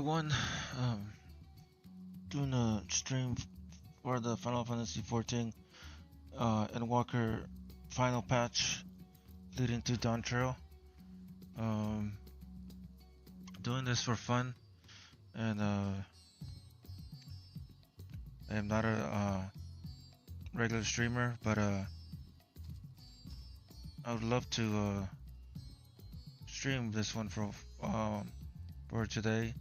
everyone. Um, Doing a stream for the Final Fantasy 14 and Walker final patch leading to Dawn Trail. Um, Doing this for fun, and I am not a regular streamer, but I would love to stream this one for today,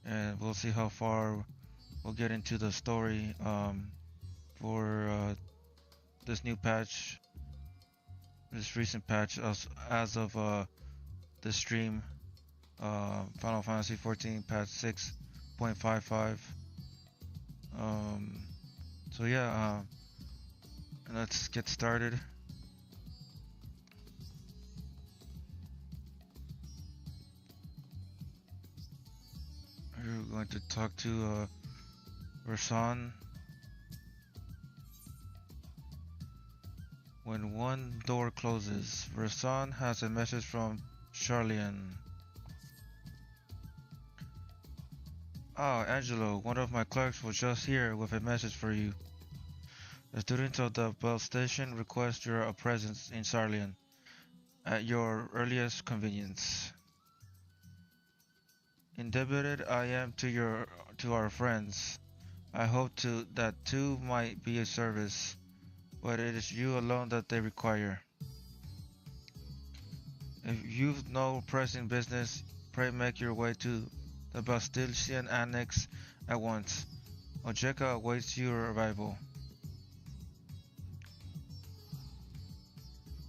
and we'll see how far we'll get into the story for this new patch, this recent patch as of this stream, Final Fantasy 14 patch 6.55. So yeah, let's get started. We're going to talk to Rasan. When one door closes, Rasan has a message from Charlian. Ah, Angelo, one of my clerks was just here with a message for you. The students of the Bell Station request your presence in Charlian at your earliest convenience. Indebted I am to our friends. I hope that too might be a service, but it is you alone that they require. If you've no pressing business, pray make your way to the Bastilian Annex at once. Ojeka awaits your arrival.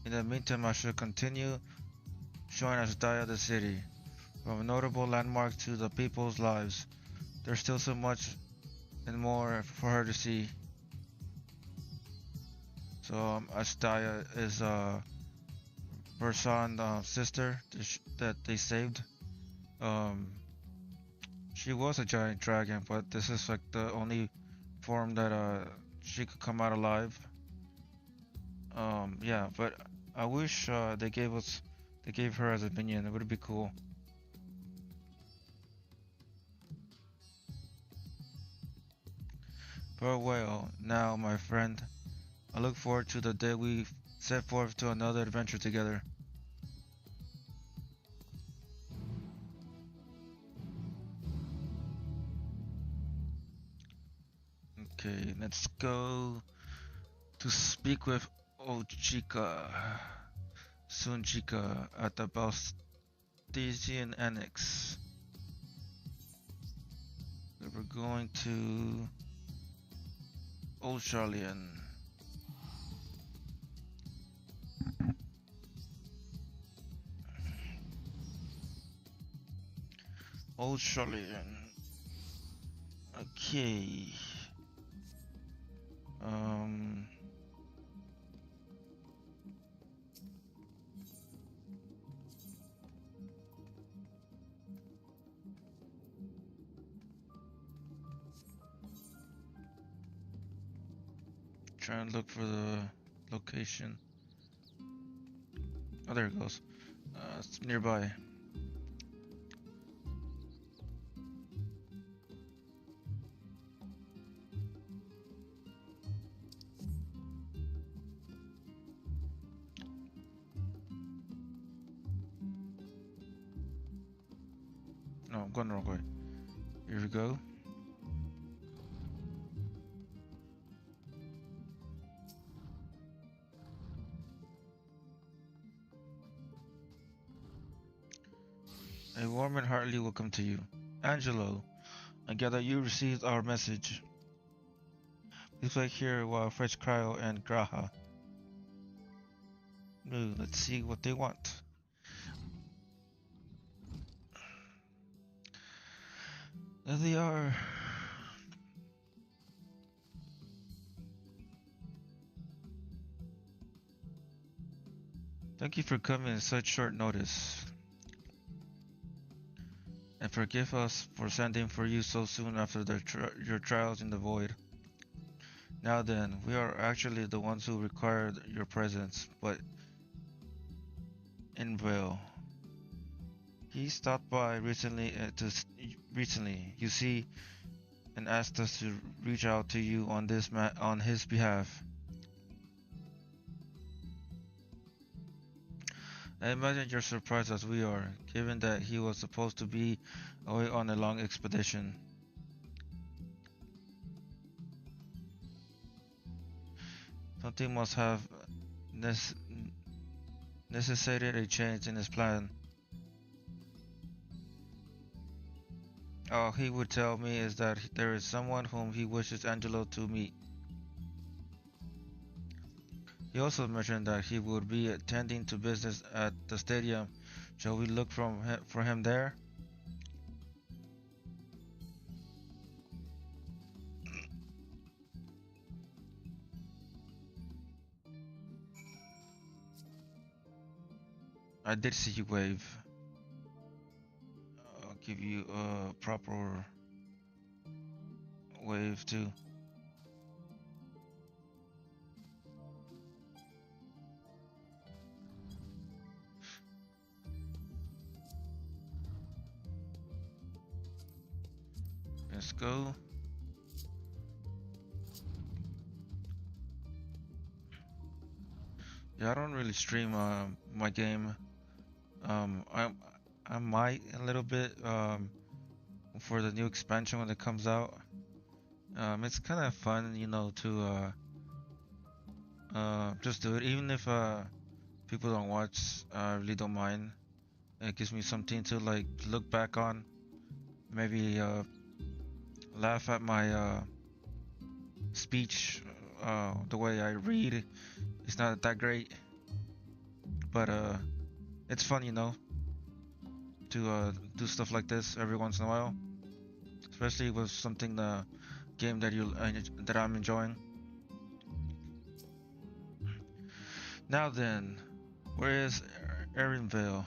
In the meantime, I shall continue showing us Dia the city. From a notable landmark to the people's lives, there's still so much and more for her to see. So Astaya is Versan's sister that they saved. She was a giant dragon, but this is like the only form that she could come out alive. Yeah, but I wish they gave her as a minion. It would be cool. Farewell, now, my friend. I look forward to the day we set forth to another adventure together. Okay, let's go to speak with Ojika Sunjika at the Bastilian Annex. We're going to Old Charlian. Old Charlian. Okay. Try and look for the location. Oh, there it goes. It's nearby. No, I'm going the wrong way. Here we go. A warm and hearty welcome to you. Angelo, I gather you received our message. Please wait here while I fetch Cryo and Graha. No, let's see what they want. There they are. Thank you for coming at such short notice. And forgive us for sending for you so soon after your trials in the void. Now then, we are actually the ones who required your presence, but in Vale. He stopped by recently recently. You see, and asked us to reach out to you on on his behalf. I imagine you're surprised as we are, given that he was supposed to be away on a long expedition. Something must have nec- necessitated a change in his plan. All he would tell me is that there is someone whom he wishes Angelo to meet. He also mentioned that he would be attending to business at the stadium. Shall we look for him there? I did see you wave. I'll give you a proper wave too. Let's go. Yeah, I don't really stream my game. I might a little bit for the new expansion when it comes out. It's kind of fun, you know, to just do it. Even if people don't watch, I really don't mind. It gives me something to like look back on. Maybe laugh at my speech. The way I read, it's not that great, but it's fun, you know, to do stuff like this every once in a while, especially with something the game that I'm enjoying. Now then, where is Erinville?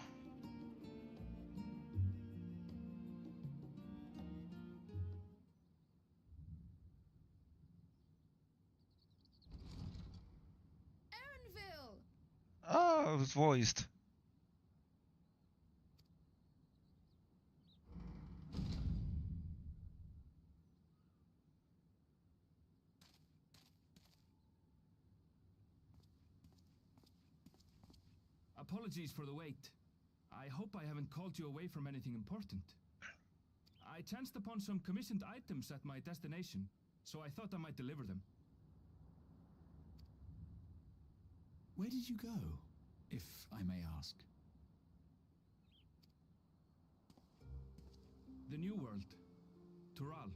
Erinville! Oh, it was voiced. Apologies for the wait. I hope I haven't called you away from anything important. I chanced upon some commissioned items at my destination, so I thought I might deliver them. Where did you go, if I may ask? The New World. Tural.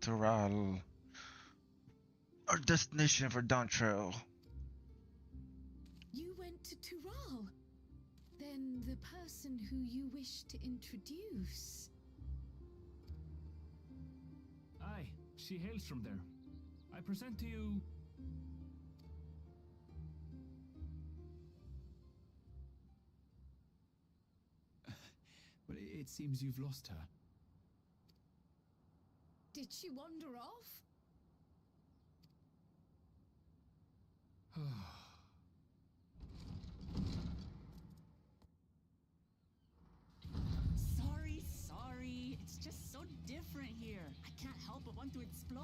Toral. Our destination for Dawn Trail. You went to Tural. Then the person who you wish to introduce. Aye, she hails from there. I present to you... Well, it seems you've lost her. Did she wander off? Sorry. It's just so different here. I can't help but want to explore.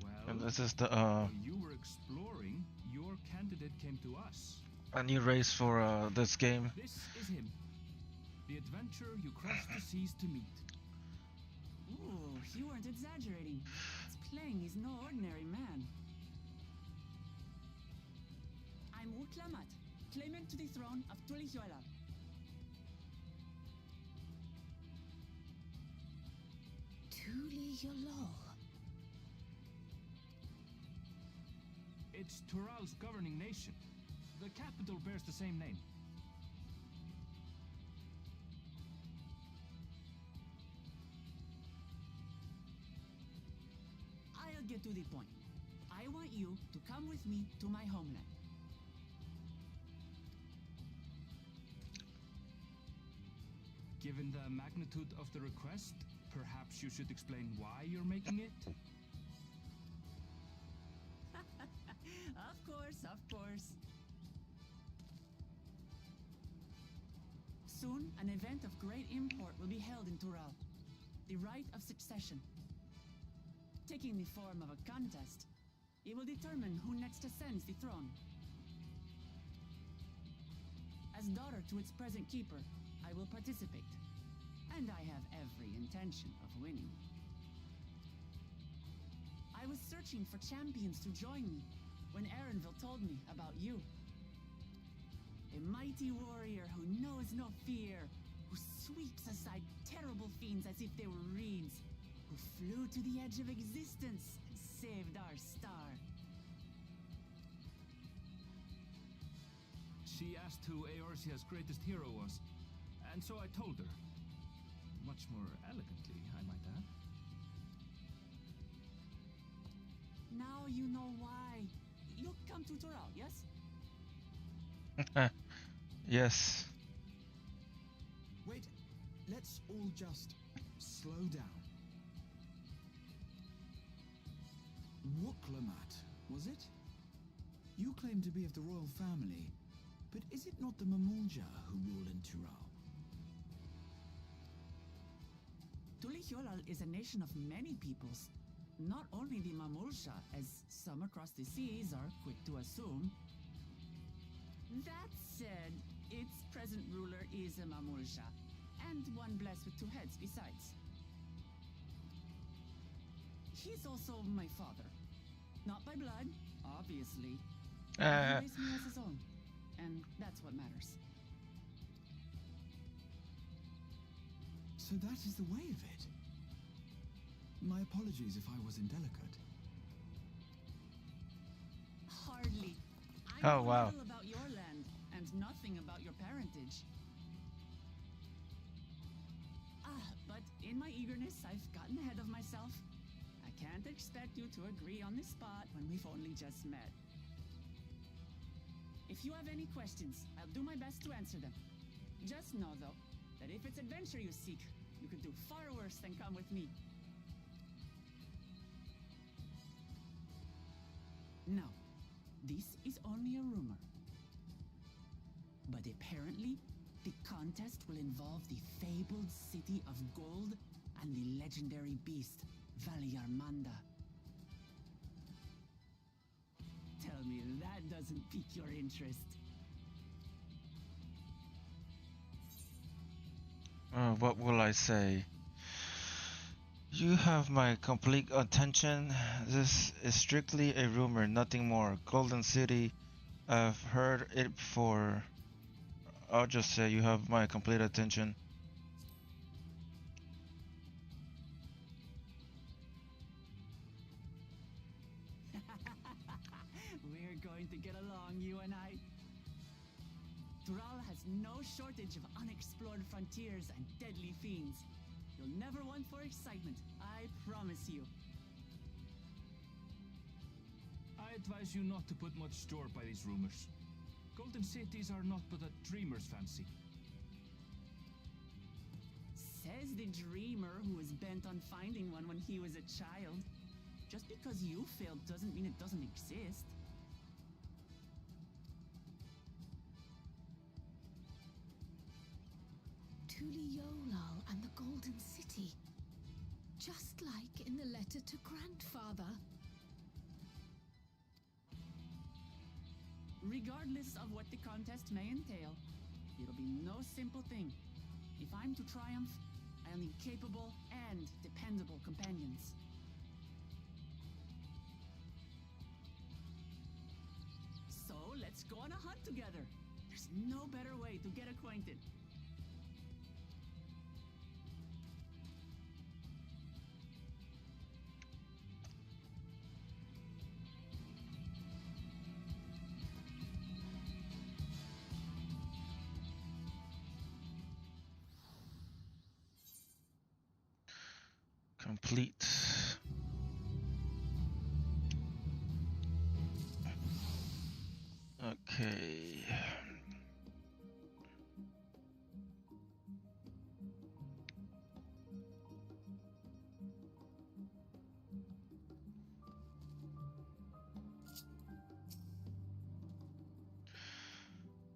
Well, And this is the while you were exploring, your candidate came to us. a new race for this game. This is him. The adventurer you crossed the seas to meet. Ooh, you weren't exaggerating. It's plain he's no ordinary man. I'm Uklamat, claimant to the throne of Tulihuela. Tulihuela. It's Tural's governing nation. The capital bears the same name. I'll get to the point. I want you to come with me to my homeland. Given the magnitude of the request, perhaps you should explain why you're making it? Of course. Soon, an event of great import will be held in Tural. The Rite of Succession. Taking the form of a contest, it will determine who next ascends the throne. As daughter to its present keeper, I will participate. And I have every intention of winning. I was searching for champions to join me when Erenville told me about you. A mighty warrior who knows no fear, who sweeps aside terrible fiends as if they were reeds, who flew to the edge of existence and saved our star. She asked who Eorzea's greatest hero was, and so I told her. Much more elegantly, I might add. Now you know why. You'll come to Tural, yes? Yes. Wait, let's all just slow down. Wuklamat, was it? You claim to be of the royal family, but is it not the Mamulja who rule in Tural? Tulihyolal is a nation of many peoples. Not only the Mamulsha, as some across the seas are quick to assume. That said, its present ruler is a Mamulsha, and one blessed with two heads besides. He's also my father. Not by blood, obviously. He raised me as his own, and that's what matters. So that is the way of it. My apologies if I was indelicate. Hardly. I Oh, know wow. little about your land, and nothing about your parentage. But in my eagerness, I've gotten ahead of myself. I can't expect you to agree on the spot when we've only just met. If you have any questions, I'll do my best to answer them. Just know, though, that if it's adventure you seek, you could do far worse than come with me. Now, this is only a rumor. But apparently, the contest will involve the fabled city of gold and the legendary beast, Valyarmanda. Tell me that doesn't pique your interest. What will I say? You have my complete attention. This is strictly a rumor, nothing more. Golden City, I've heard it before. I'll just say you have my complete attention. We're going to get along, you and I. Tural has no shortage of unexplored frontiers and deadly fiends. You'll never want for excitement, I promise you. I advise you not to put much store by these rumors. Golden cities are not but a dreamer's fancy. Says the dreamer who was bent on finding one when he was a child. Just because you failed doesn't mean it doesn't exist. Tulihyolal and the Golden City. Just like in the letter to Grandfather. Regardless of what the contest may entail, it'll be no simple thing. If I'm to triumph, I'll need capable and dependable companions. So let's go on a hunt together. There's no better way to get acquainted. Complete. Okay.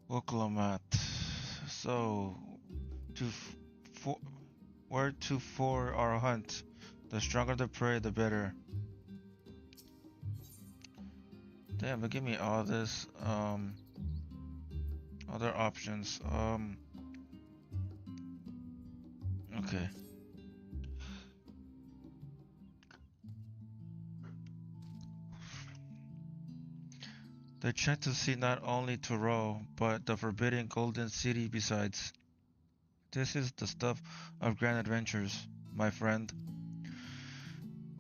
Woklamat. So, to for where to for our hunt. The stronger the prey, the better. Damn, but give me all this. Other options. Okay. They check to see not only Turo, but the forbidden Golden City besides. This is the stuff of grand adventures, my friend.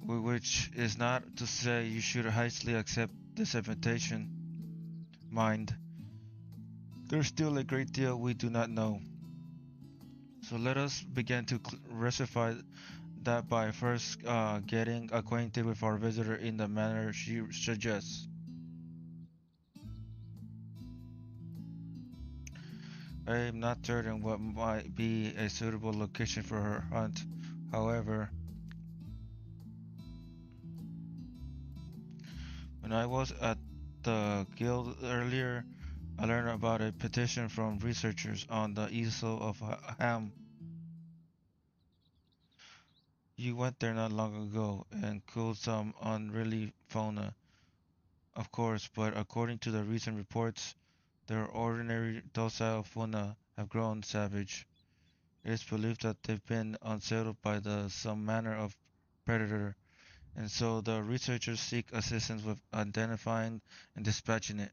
Which is not to say you should hastily accept this invitation. Mind, there's still a great deal we do not know. So let us begin to rectify that by first getting acquainted with our visitor in the manner she suggests. I am not certain what might be a suitable location for her hunt. However, when I was at the guild earlier, I learned about a petition from researchers on the Isle of Ham. You went there not long ago and killed some unruly fauna, of course, but according to the recent reports, their ordinary docile fauna have grown savage. It is believed that they've been unsettled by some manner of predator, and so the researchers seek assistance with identifying and dispatching it.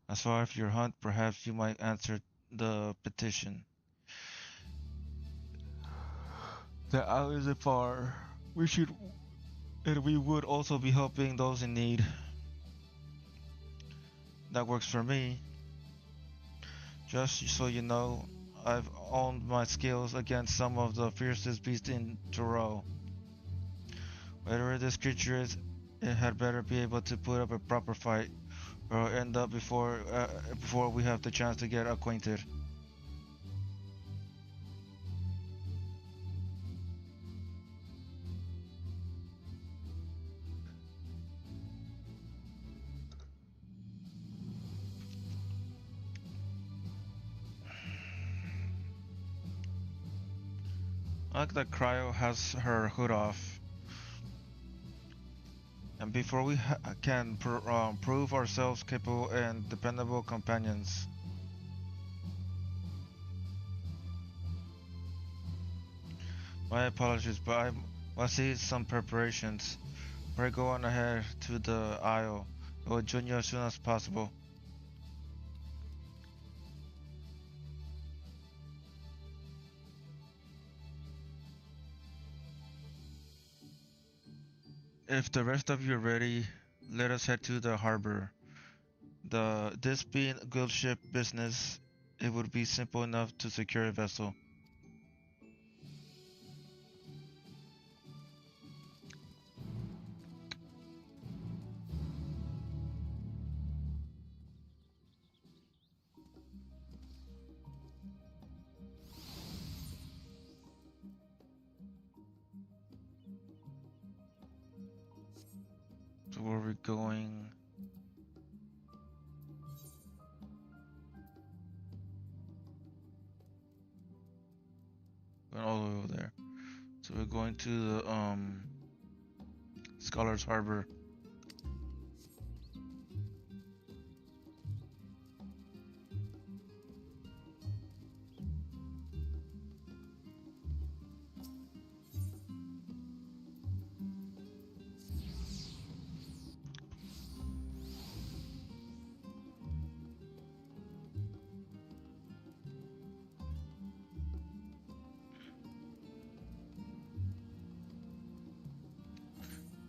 As far as your hunt, perhaps you might answer the petition. The islands are far. We would also be helping those in need. That works for me. Just so you know, I've honed my skills against some of the fiercest beasts in Turo. Whatever this creature is, it had better be able to put up a proper fight, or I'll end up before we have the chance to get acquainted. I like that Cryo has her hood off. And before we can prove ourselves capable and dependable companions. My apologies, but I must see some preparations. Pray go on ahead to the Isle. I will join you as soon as possible. If the rest of you are ready, let us head to the harbor. This being a good ship business, it would be simple enough to secure a vessel. So where are we going? Going all the way over there. So we're going to the Scholars Harbor.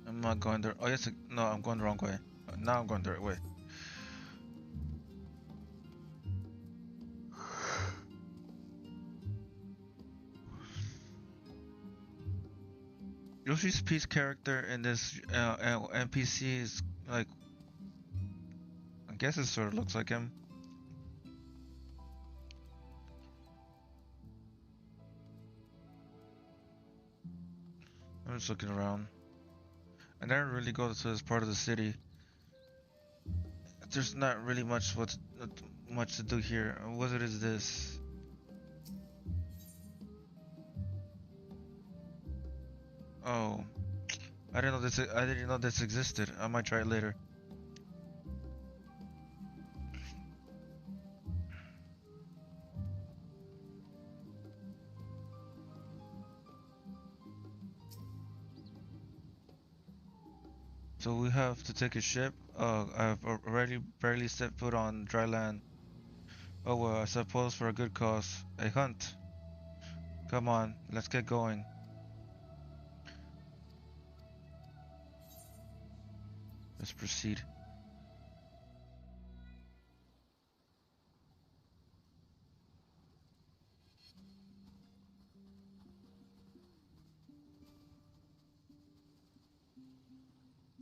I'm not going there. Oh yes, no, I'm going the wrong way. Now I'm going the right way. Yoshi's Pete's character in this NPC is like, I guess it sort of looks like him. I'm just looking around. I never really go to this part of the city. There's not really much to do here. What is this? Oh, I didn't know this. I didn't know this existed. I might try it later. So we have to take a ship. I've already barely set foot on dry land. Oh well, I suppose for a good cause. A hunt. Come on, let's get going. Let's proceed.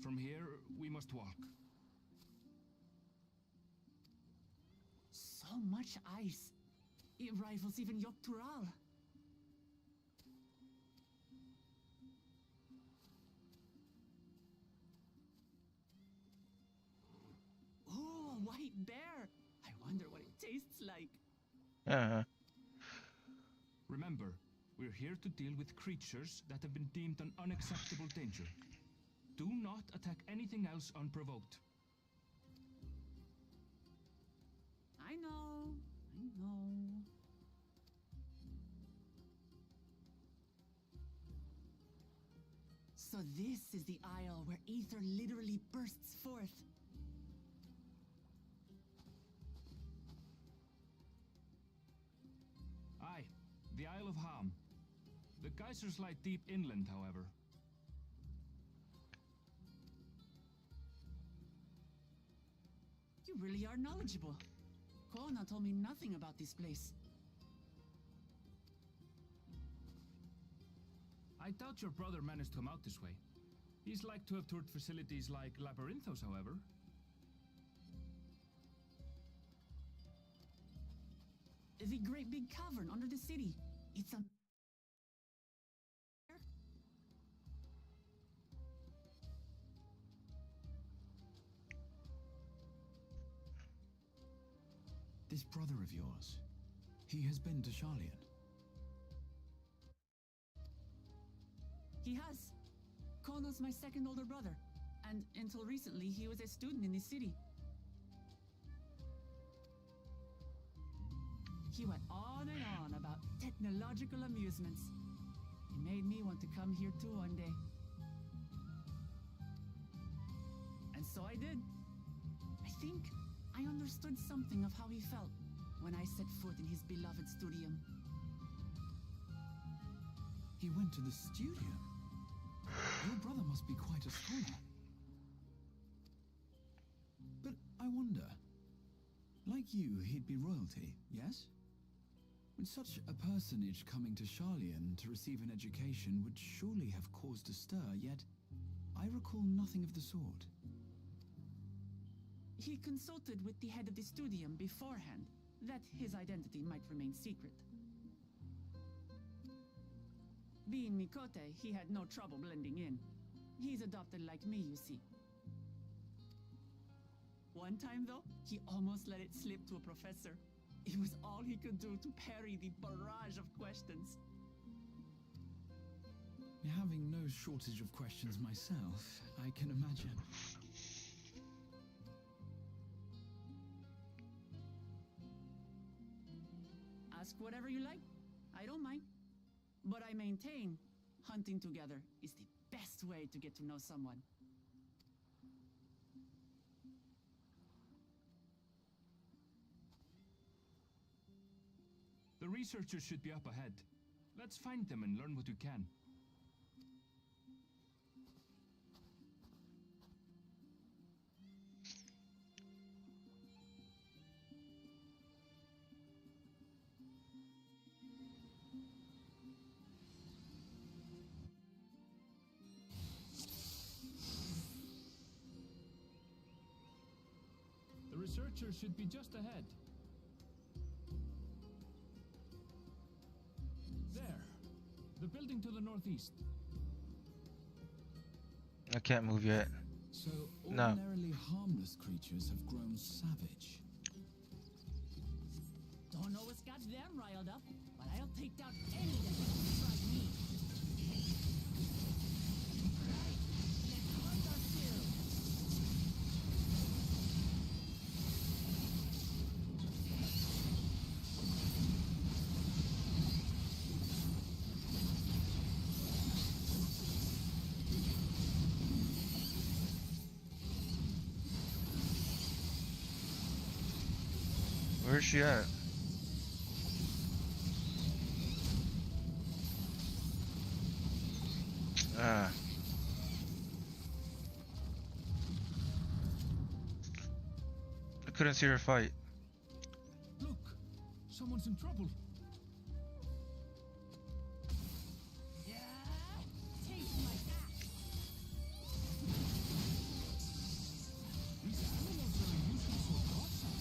From here, we must walk. So much ice. It rivals even Yoktural. Oh, a white bear. I wonder what it tastes like. Uh-huh. Remember, we're here to deal with creatures that have been deemed an unacceptable danger. Do not attack anything else unprovoked. I know. So this is the isle where ether literally bursts forth. Aye, the Isle of Ham. The geysers lie deep inland, however. You really are knowledgeable. Kona told me nothing about this place. I doubt your brother managed to come out this way. He's like to have toured facilities like Labyrinthos, however. The great big cavern under the city. It's a... This brother of yours, he has been to Sharlayan. He has. Kono's my second older brother, and until recently he was a student in this city. He went on and on about technological amusements. It made me want to come here too one day. And so I did. I think I understood something of how he felt when I set foot in his beloved studium. He went to the studium? Your brother must be quite a scholar. But I wonder, like you, he'd be royalty, yes? With such a personage coming to Sharlayan to receive an education would surely have caused a stir, yet I recall nothing of the sort. He consulted with the head of the studium beforehand, that his identity might remain secret. Being Mikote, he had no trouble blending in. He's adopted like me, you see. One time, though, he almost let it slip to a professor. It was all he could do to parry the barrage of questions. Having no shortage of questions myself, I can imagine. Ask whatever you like. I don't mind. But I maintain hunting together is the best way to get to know someone. The researchers should be up ahead. Let's find them and learn what we can. The researchers should be just ahead. There. The building to the northeast. I can't move yet. So No. ordinarily harmless creatures have grown savage. Don't know what's got them riled up, but I'll take down any that wants to try me. Where's she at? Ah, I couldn't see her fight. Look, someone's in trouble. Yeah, taste my that. These animals are usually so docile.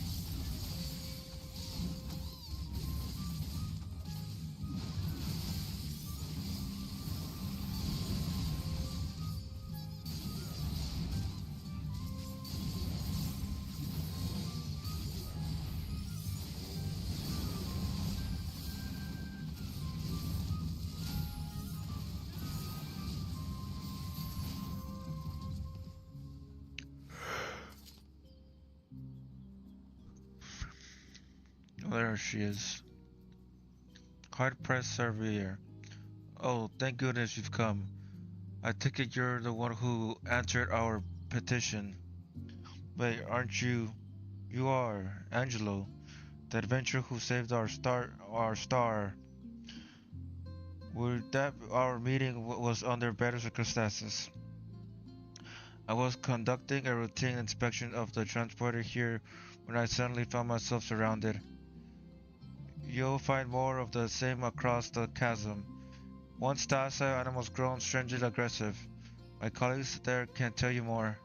Oh, there she is. Hard pressed surveyor. Oh, thank goodness you've come. I take it you're the one who answered our petition. Wait, aren't you? You are Angelo, the adventurer who saved our star. Our star. Would that our meeting was under better circumstances? I was conducting a routine inspection of the transporter here when I suddenly found myself surrounded. You'll find more of the same across the chasm. Once docile animals grown strangely aggressive. My colleagues there can tell you more.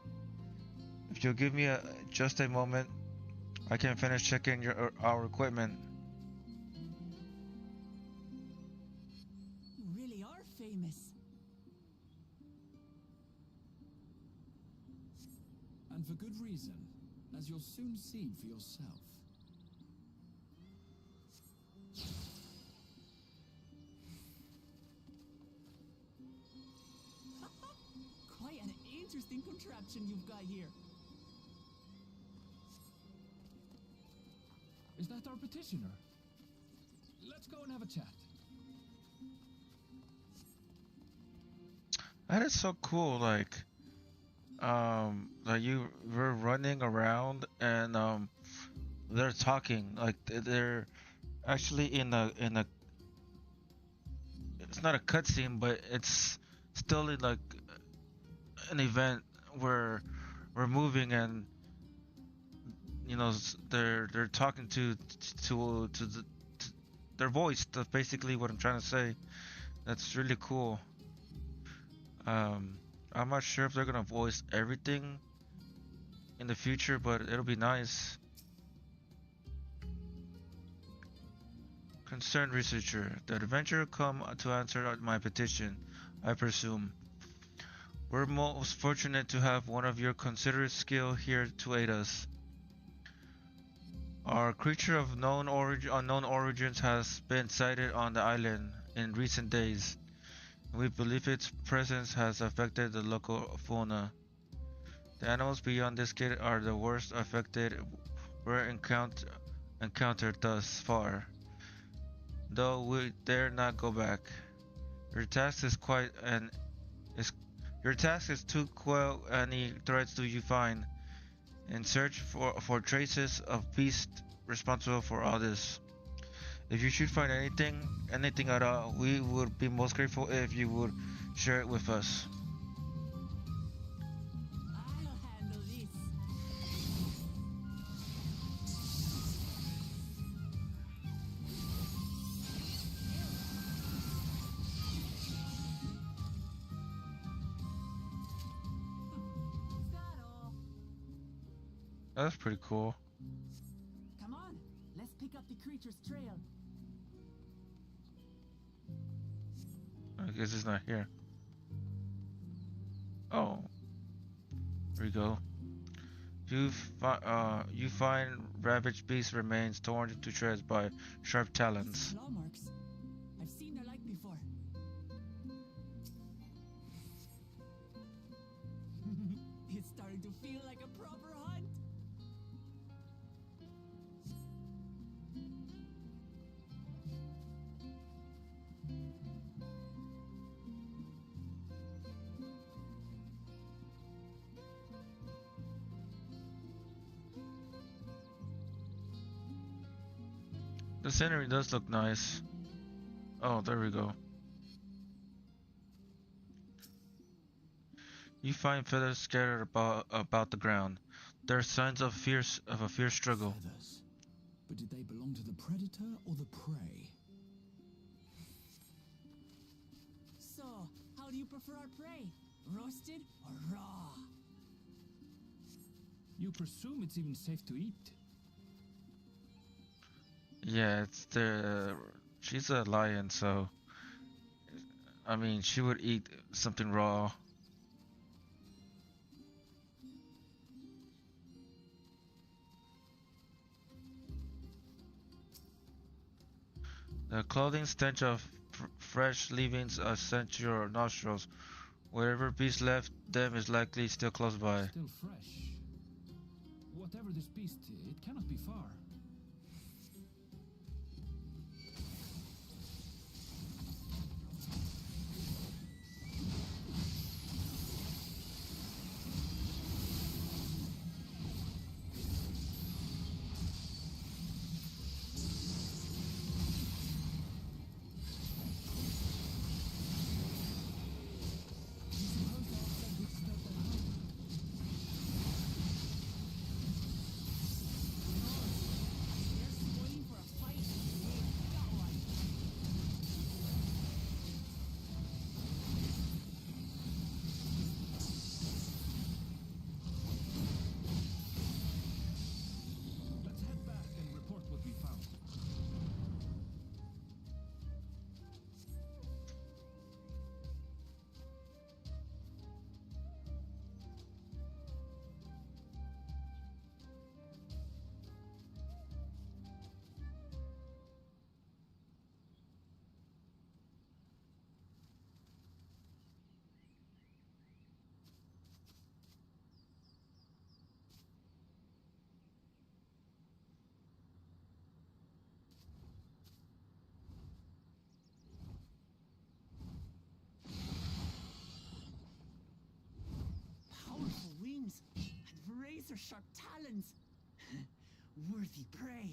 If you'll give me just a moment, I can finish checking our equipment. You really are famous. And for good reason, as you'll soon see for yourself. Quite an interesting contraption you've got here. Is that our petitioner? Let's go and have a chat. That is so cool. Like you were running around and they're talking. Like they're actually in a. It's not a cutscene, but it's still in like an event where we're moving and they're talking to their voice. That's basically what I'm trying to say. That's really cool. I'm not sure if they're gonna voice everything in the future, but it'll be nice. Concerned researcher, the adventurer come to answer my petition, I presume. We're most fortunate to have one of your considerate skill here to aid us. Our creature of unknown origins has been sighted on the island in recent days. We believe its presence has affected the local fauna. The animals beyond this gate are the worst affected we're encountered thus far, though we dare not go back. Your task is your task is to quell any threats do you find, and search for traces of beasts responsible for all this. If you should find anything at all, we would be most grateful if you would share it with us. I'll handle this. Is that all? That's pretty cool. Come on, let's pick up the creature's trail. I guess it's not here. Oh, here we go. You find ravaged beast remains torn to shreds by sharp talons. Claw marks. I've seen their like before. It's starting to feel like a proper hunt. The scenery does look nice. Oh, there we go. You find feathers scattered about the ground. There are signs of a fierce struggle. Feathers. But did they belong to the predator or the prey? So, how do you prefer our prey? Roasted or raw? You presume it's even safe to eat? Yeah, she's a lion, so I mean, she would eat something raw. The clothing stench of fresh leavings ascends your nostrils. Whatever beast left them is likely still close by. Still fresh. Whatever this beast, it cannot be far. Let's head back and report what we found. Powerful wings and razor-sharp talons. Worthy prey.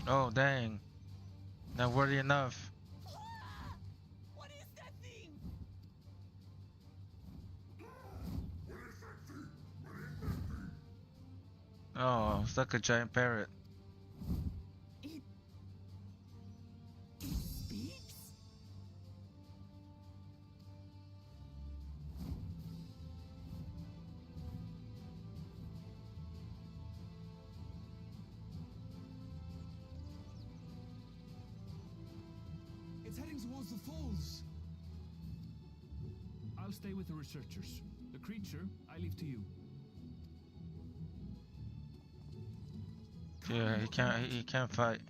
Oh, dang. Not worthy enough. Ah! What is that thing? Oh, it's like a giant parrot. It speaks? It's heading towards the falls. I'll stay with the researchers. The creature, I leave to you. Yeah, he can't fight.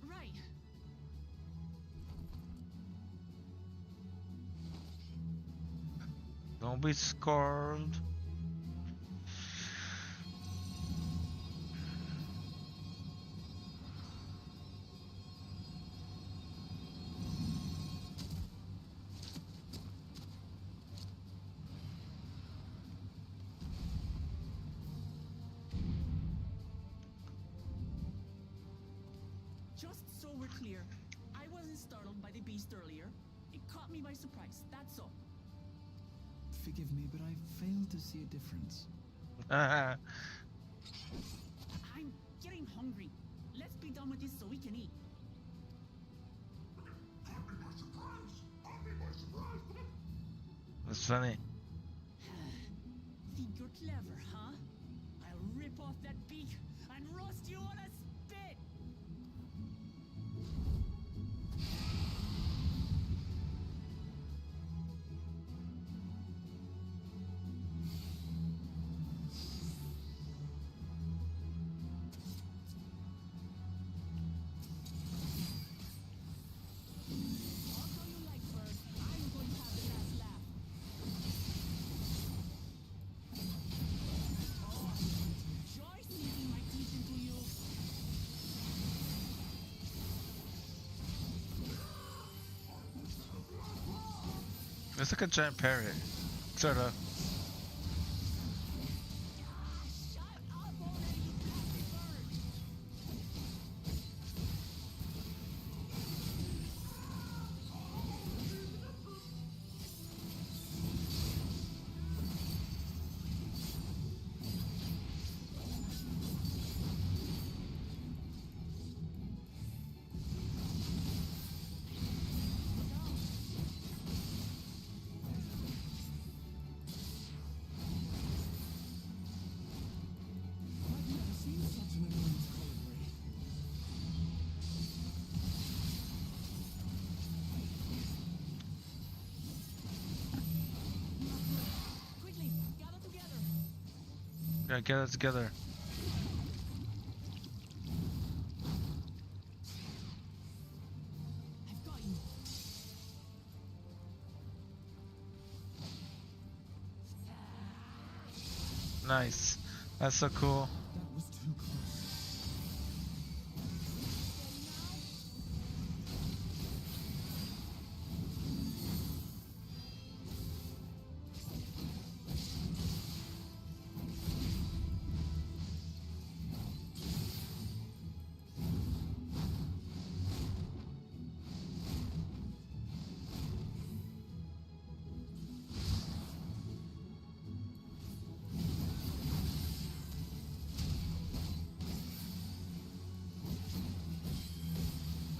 Right. Don't be scared. Just so we're clear, I wasn't startled by the beast earlier. It caught me by surprise, that's all. Forgive me, but I failed to see a difference. I'm getting hungry. Let's be done with this so we can eat. That's funny. Think you're clever, huh? I'll rip off that beak and roast you on a spit! Also you like birds, I'm going to have the last laugh. Oh, joy sinking my teeth into you. It's like a giant parrot. Sort of. Shut up already, you blasted bird! I've never seen such an enormous colibri. Quickly, gather together! Yeah, get it together. I've got you. Nice. That's so cool. That was too close.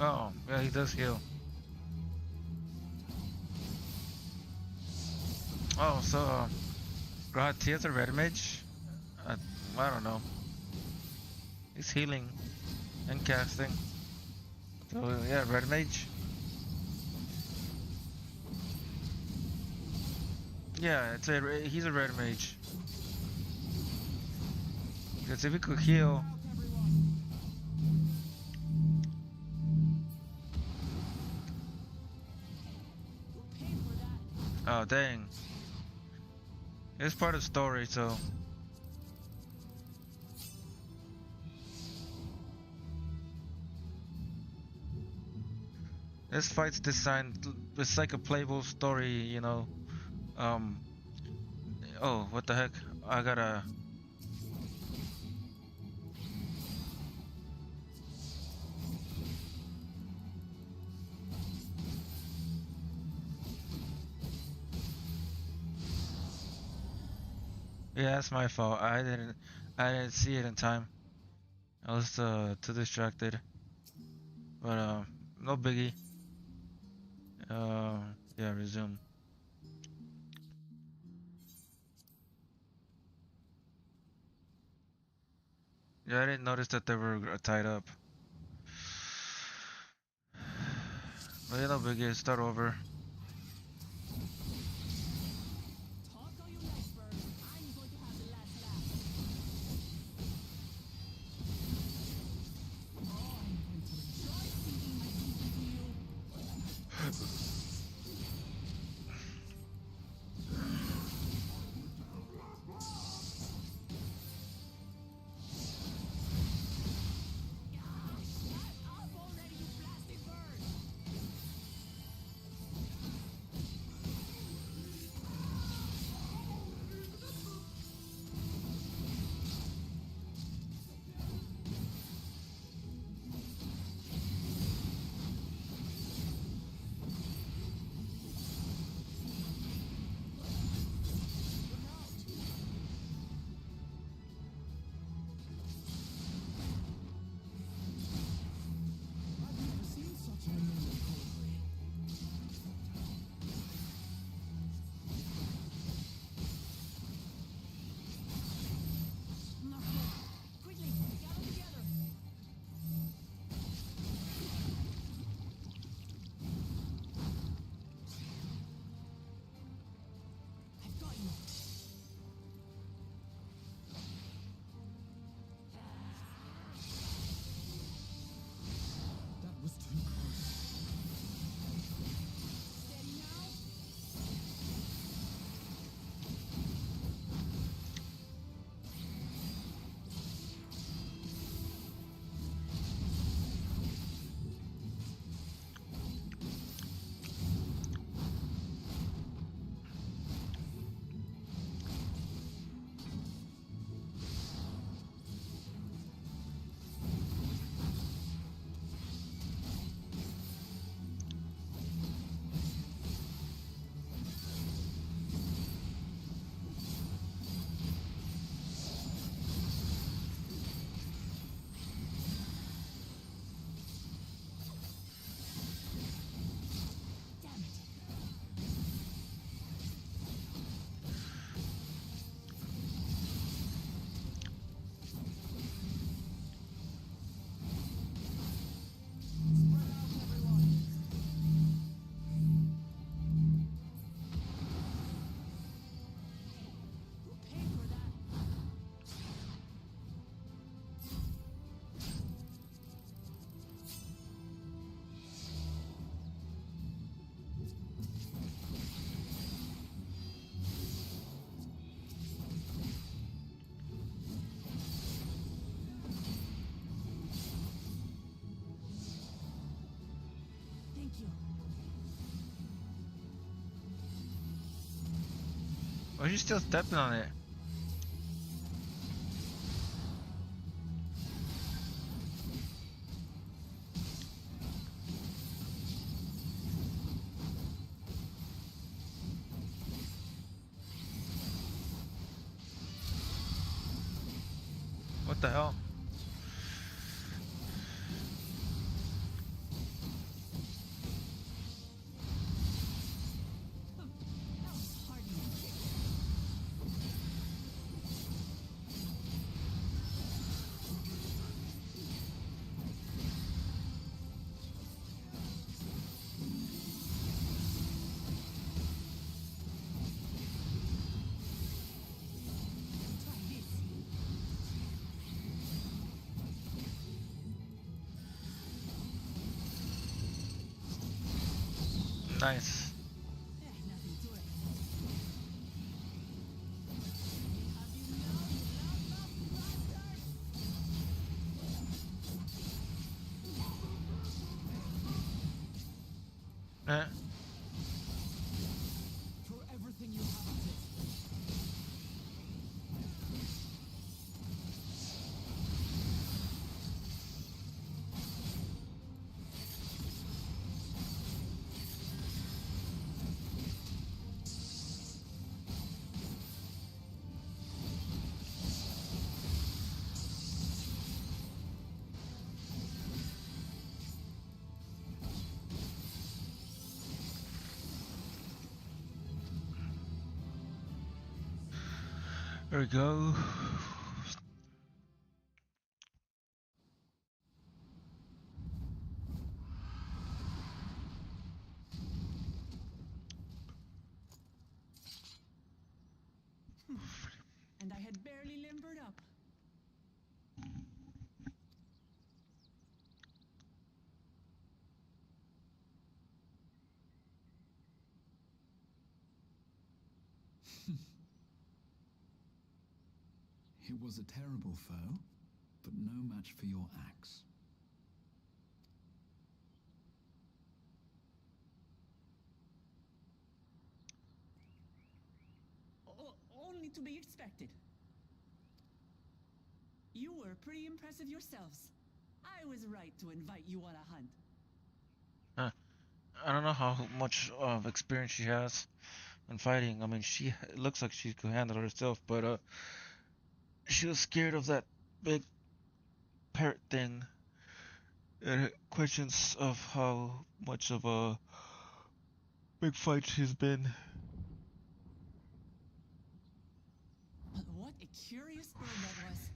Oh, yeah, he does heal. Oh, so, Grahatia's a red mage? I don't know. He's healing and casting. So, yeah, red mage. Yeah, he's a red mage. Because if he could heal... You paid for that. Oh, dang. It's part of the story, so... This fight's designed... It's like a playable story, you know. Oh, what the heck? I gotta... Yeah, that's my fault. I didn't see it in time. I was too distracted. But no biggie. Yeah, resume. Yeah, I didn't notice that they were tied up. But yeah, no biggie. Start over. Talk all you like, bird. I'm going to have the last laugh. Oh, I'm going to enjoy sinking my teeth into you. Shut up already, you blasted bird! Oh, she's still stepping on it. What the hell? That was hardly a kick. Try this. Nice. Nothing to it. Have you now, you loud bastard? Eh. Throw everything you have at it. There we go. And I had barely limbered up. It was a terrible foe, but no match for your axe. Only to be expected. You were pretty impressive yourselves. I was right to invite you on a hunt. I don't know how much experience she has in fighting. I mean, it looks like she could handle it herself, but she was scared of that big parrot thing. And questions of how much of a big fight she's been. But what a curious bird that was.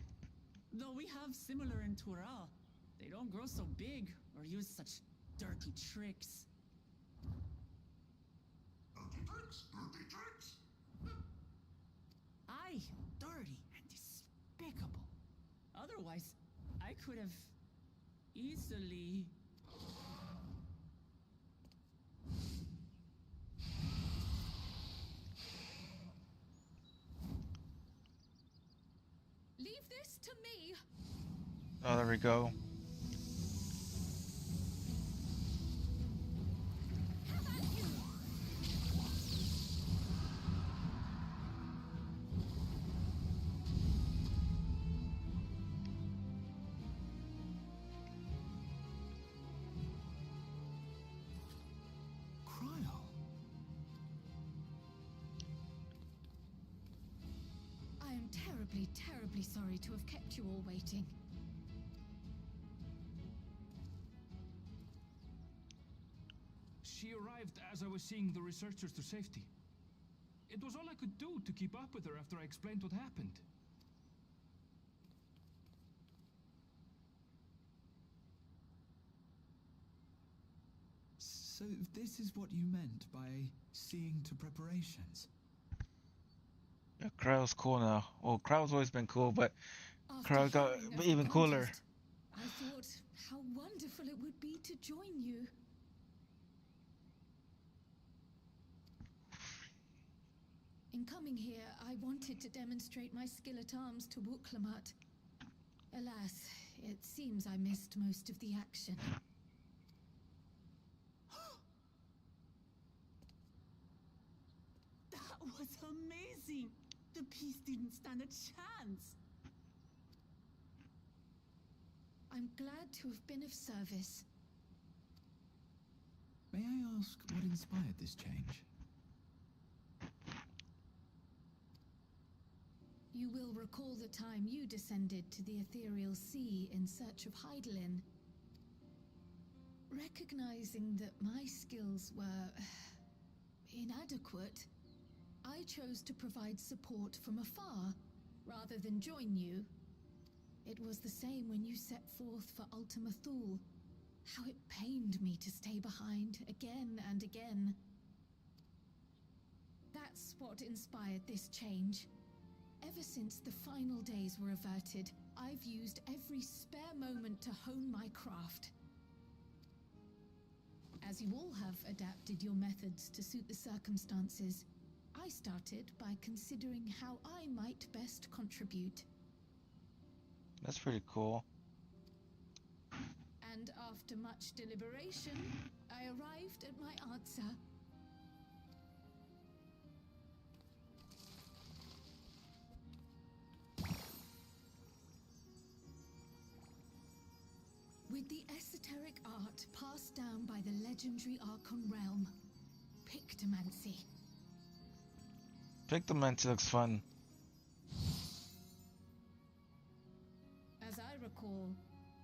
Though we have similar in Tural, they don't grow so big or use such dirty tricks. Dirty tricks. Aye, dirty and despicable. Otherwise, I could have easily... Leave this to me. Oh, there we go. Have at you. Cryo. I am terribly, terribly sorry to have kept you all waiting. She arrived as I was seeing the researchers to safety. It was all I could do to keep up with her after I explained what happened. So this is what you meant by seeing to preparations? Yeah, Cryo's cool now. Well, Cryo's always been cool, but After Cryo got hearing of the even cooler. contest, I thought how wonderful it would be to join you. In coming here, I wanted to demonstrate my skill at arms to Wuklamat. Alas, it seems I missed most of the action. That was amazing. The piece didn't stand a chance. I'm glad to have been of service. May I ask what inspired this change? You will recall the time you descended to the ethereal sea in search of Heidelin. Recognizing that my skills were inadequate, I chose to provide support from afar rather than join you. It was the same when you set forth for Ultima Thule. How it pained me to stay behind again and again. That's what inspired this change. Ever since the final days were averted, I've used every spare moment to hone my craft. As you all have adapted your methods to suit the circumstances, I started by considering how I might best contribute. That's pretty cool. And after much deliberation, I arrived at my answer. With the esoteric art passed down by the legendary Archon realm, Pictomancy. Pictomancy looks fun. As I recall,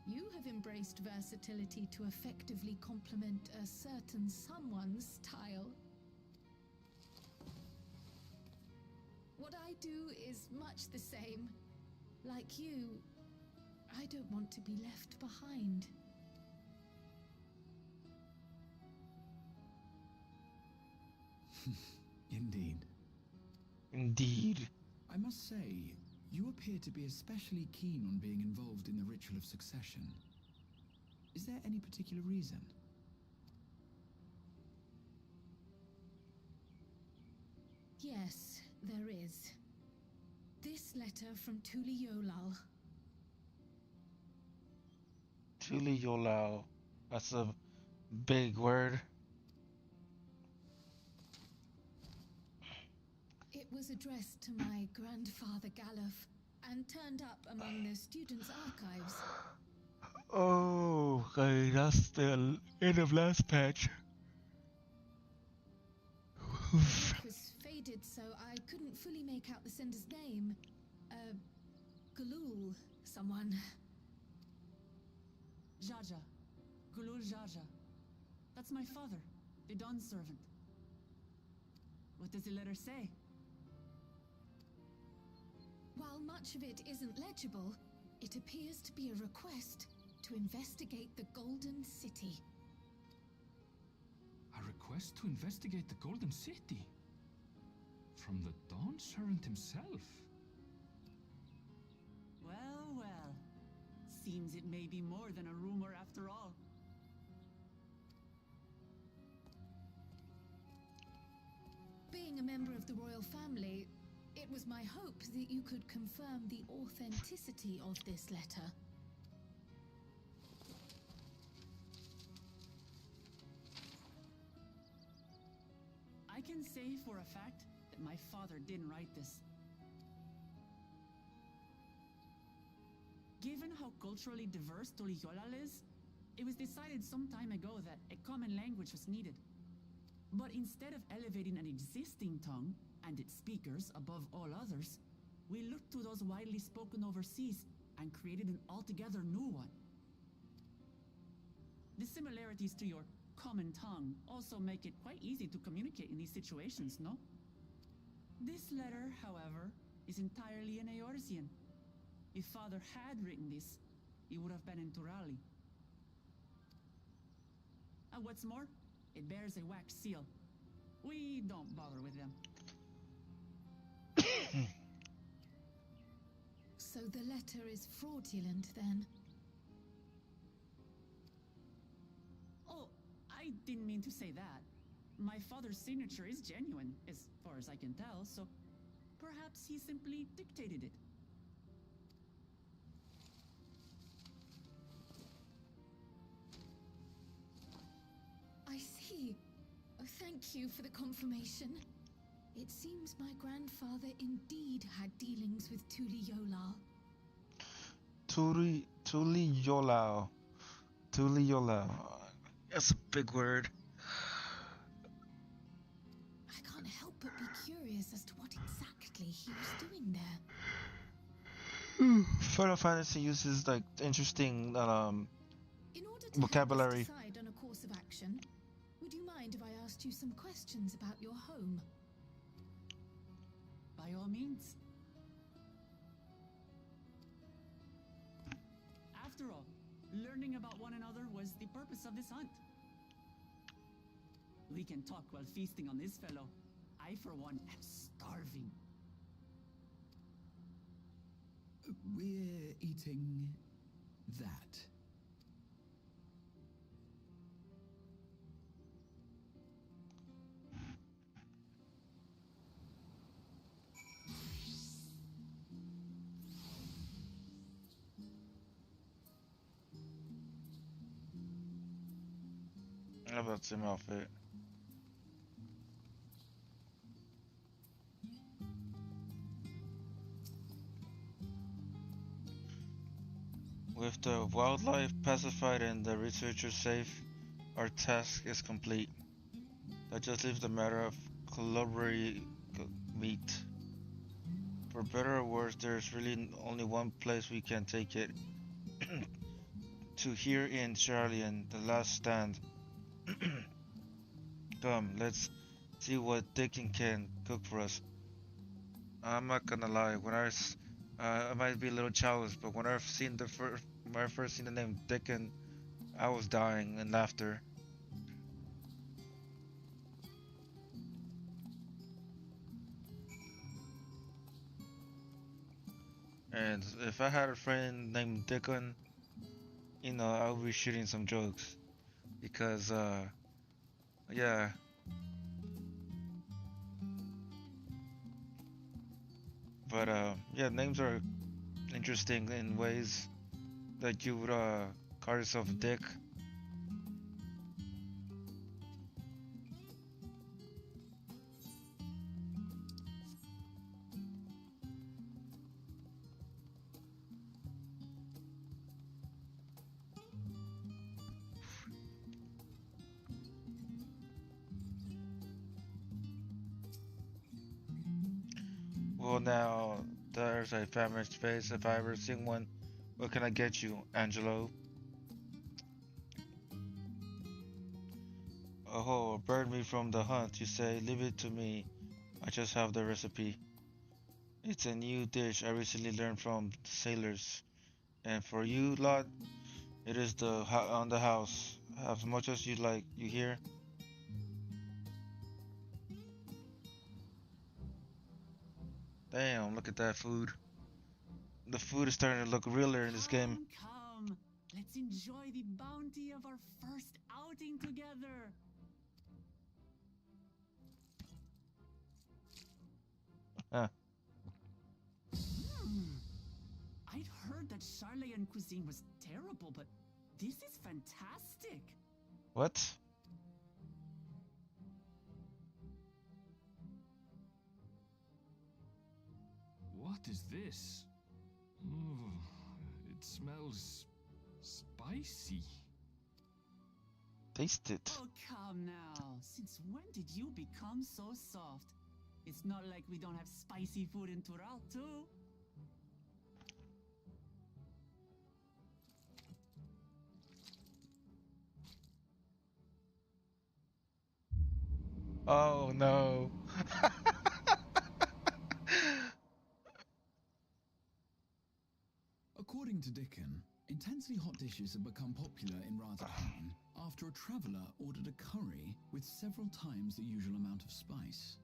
you have embraced versatility to effectively complement a certain someone's style. What I do is much the same. Like you, I don't want to be left behind. Indeed. Indeed. I must say, you appear to be especially keen on being involved in the ritual of succession. Is there any particular reason? Yes, there is. This letter from Tuli Yolal. Tuli Yolal. That's a big word. It was addressed to my grandfather Galuf and turned up among the students' archives. Oh, okay, that's the end of last patch. It was faded, so I couldn't fully make out the sender's name. Galul, someone. Jaja. Gulul Jaja. That's my father, the Dawn servant. What does the letter say? While much of it isn't legible, it appears to be a request to investigate the Golden City. A request to investigate the Golden City? From the Dawn Servant himself? Well, well. Seems it may be more than a rumor after all. Being a member of the royal family, it was my hope that you could confirm the authenticity of this letter. I can say for a fact that my father didn't write this. Given how culturally diverse Toliyolal is, it was decided some time ago that a common language was needed. But instead of elevating an existing tongue and its speakers above all others, we looked to those widely spoken overseas and created an altogether new one. The similarities to your common tongue also make it quite easy to communicate in these situations, no? This letter, however, is entirely in Eorzean. If Father had written this, it would have been in Turali. And what's more, it bears a wax seal. We don't bother with them. So the letter is fraudulent, then? Oh, I didn't mean to say that. My father's signature is genuine, as far as I can tell, so perhaps he simply dictated it. I see. Oh, thank you for the confirmation. It seems my grandfather indeed had dealings with Tuli Yola. Tuli Yolao. Tuli Yolao. That's a big word. I can't help but be curious as to what exactly he was doing there. Final Fantasy uses like interesting In order to vocabulary. help us decide on a course of action, would you mind if I asked you some questions about your home? By all means. After all, learning about one another was the purpose of this hunt. We can talk while feasting on this fellow. I, for one, am starving. We're eating that. How about some outfit? With the wildlife pacified and the researchers safe, our task is complete. That just leaves the matter of calorie meat. For better or worse, there's really only one place we can take it. To here in Charlian, the last stand. Come, let's see what Dickin can cook for us. I'm not gonna lie, I might be a little childish, but when I first seen the name Dickin, I was dying in laughter. And if I had a friend named Dickin, I would be shooting some jokes. Because, yeah. But, yeah, names are interesting in ways that you would, call yourself a dick. Well, now, there's a famished face. If I ever seen one, what can I get you, Angelo? Oh, burn me from the hunt, you say. Leave it to me. I just have the recipe. It's a new dish I recently learned from the sailors. And for you lot, it is on the house. As much as you like, you hear? Damn, look at that food. The food is starting to look realer in this game. Come. Let's enjoy the bounty of our first outing together. Huh. I'd heard that Charlayan cuisine was terrible, but this is fantastic. What? What is this? Oh, it smells spicy. Taste it. Oh, come now. Since when did you become so soft? It's not like we don't have spicy food in Tural, too. Oh no. According to Dickon, intensely hot dishes have become popular in Razakhan after a traveller ordered a curry with several times the usual amount of spice.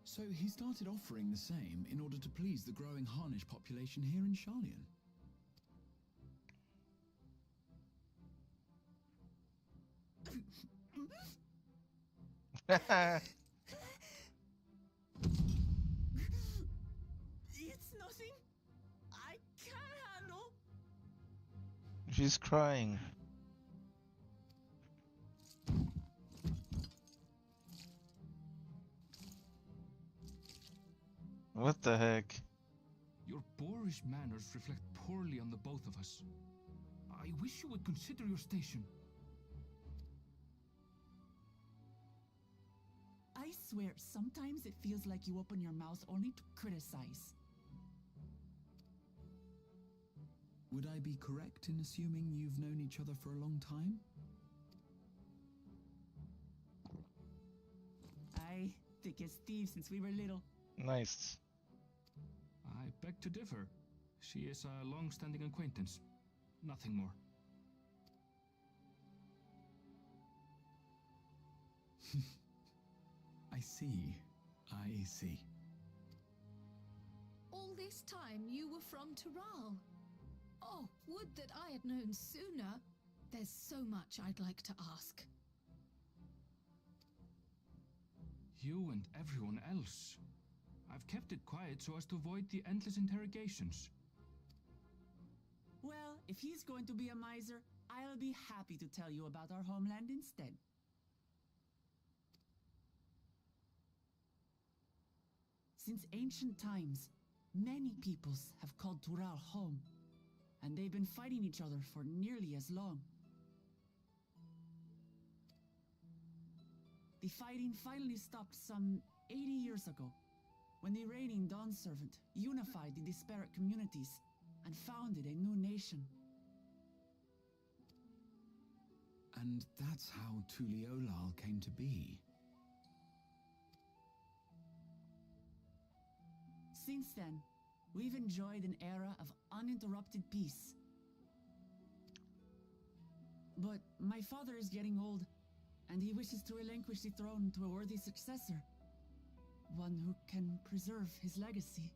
So he started offering the same in order to please the growing Harnish population here in Charlian. It's nothing I can't handle. She's crying. What the heck? Your boorish manners reflect poorly on the both of us. I wish you would consider your station. I swear, sometimes it feels like you open your mouth only to criticize. Would I be correct in assuming you've known each other for a long time? Aye, thick as thieves since we were little. Nice. I beg to differ. She is a long-standing acquaintance. Nothing more. I see. I see. All this time you were from Tural. Oh, would that I had known sooner. There's so much I'd like to ask. You and everyone else. I've kept it quiet so as to avoid the endless interrogations. Well, if he's going to be a miser, I'll be happy to tell you about our homeland instead. Since ancient times, many peoples have called Tural home, and they've been fighting each other for nearly as long. The fighting finally stopped some 80 years ago, when the reigning Dawn Servant unified the disparate communities and founded a new nation. And that's how Tuliolal came to be. Since then, we've enjoyed an era of uninterrupted peace. But my father is getting old, and he wishes to relinquish the throne to a worthy successor. One who can preserve his legacy.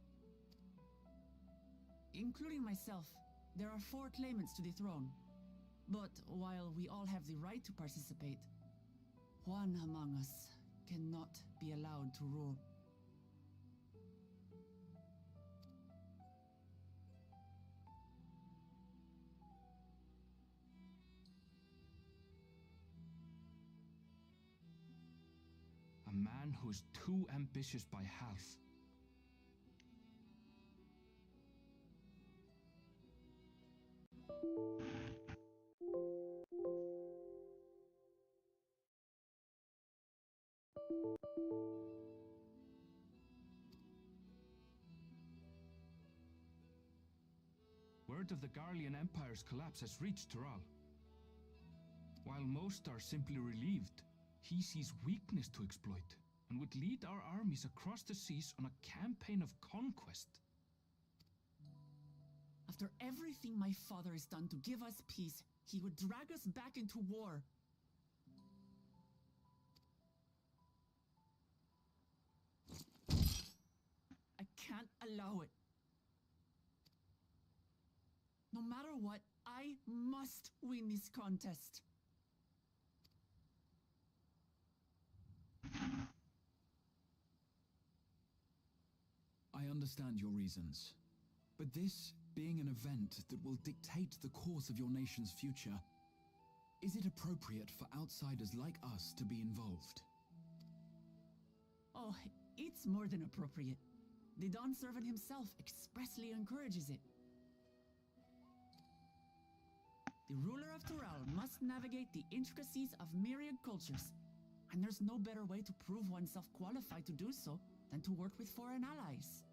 Including myself, there are 4 claimants to the throne. But while we all have the right to participate, one among us cannot be allowed to rule. A man who is too ambitious by half. Word of the Garlean Empire's collapse has reached Tural. While most are simply relieved, he sees weakness to exploit and would lead our armies across the seas on a campaign of conquest. After everything my father has done to give us peace, he would drag us back into war. I can't allow it. No matter what, I must win this contest. I understand your reasons. But this being an event that will dictate the course of your nation's future, is it appropriate for outsiders like us to be involved? Oh, it's more than appropriate. The Dawn Servant himself expressly encourages it. The ruler of Tural must navigate the intricacies of myriad cultures, and there's no better way to prove oneself qualified to do so than to work with foreign allies.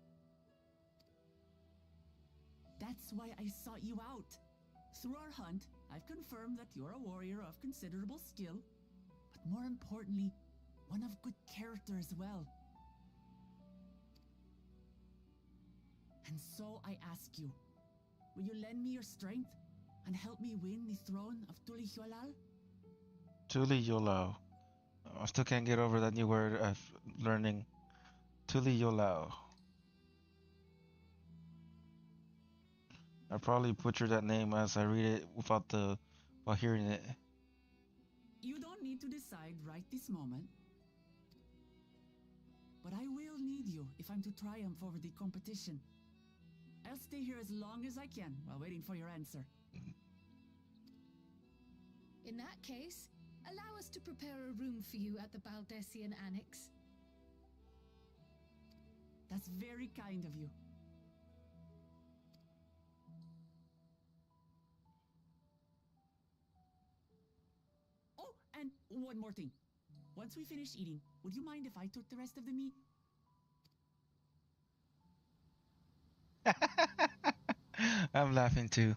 That's why I sought you out. Through our hunt, I've confirmed that you're a warrior of considerable skill, but more importantly, one of good character as well. And so I ask you, will you lend me your strength and help me win the throne of Tuliolal? Tuliolao. I still can't get over that new word of learning. Tuliolao. I probably butcher that name as I read it while hearing it. You don't need to decide right this moment. But I will need you if I'm to triumph over the competition. I'll stay here as long as I can while waiting for your answer. In that case, allow us to prepare a room for you at the Baldessian Annex. That's very kind of you. Oh, and one more thing. Once we finish eating, would you mind if I took the rest of the meat? I'm laughing too.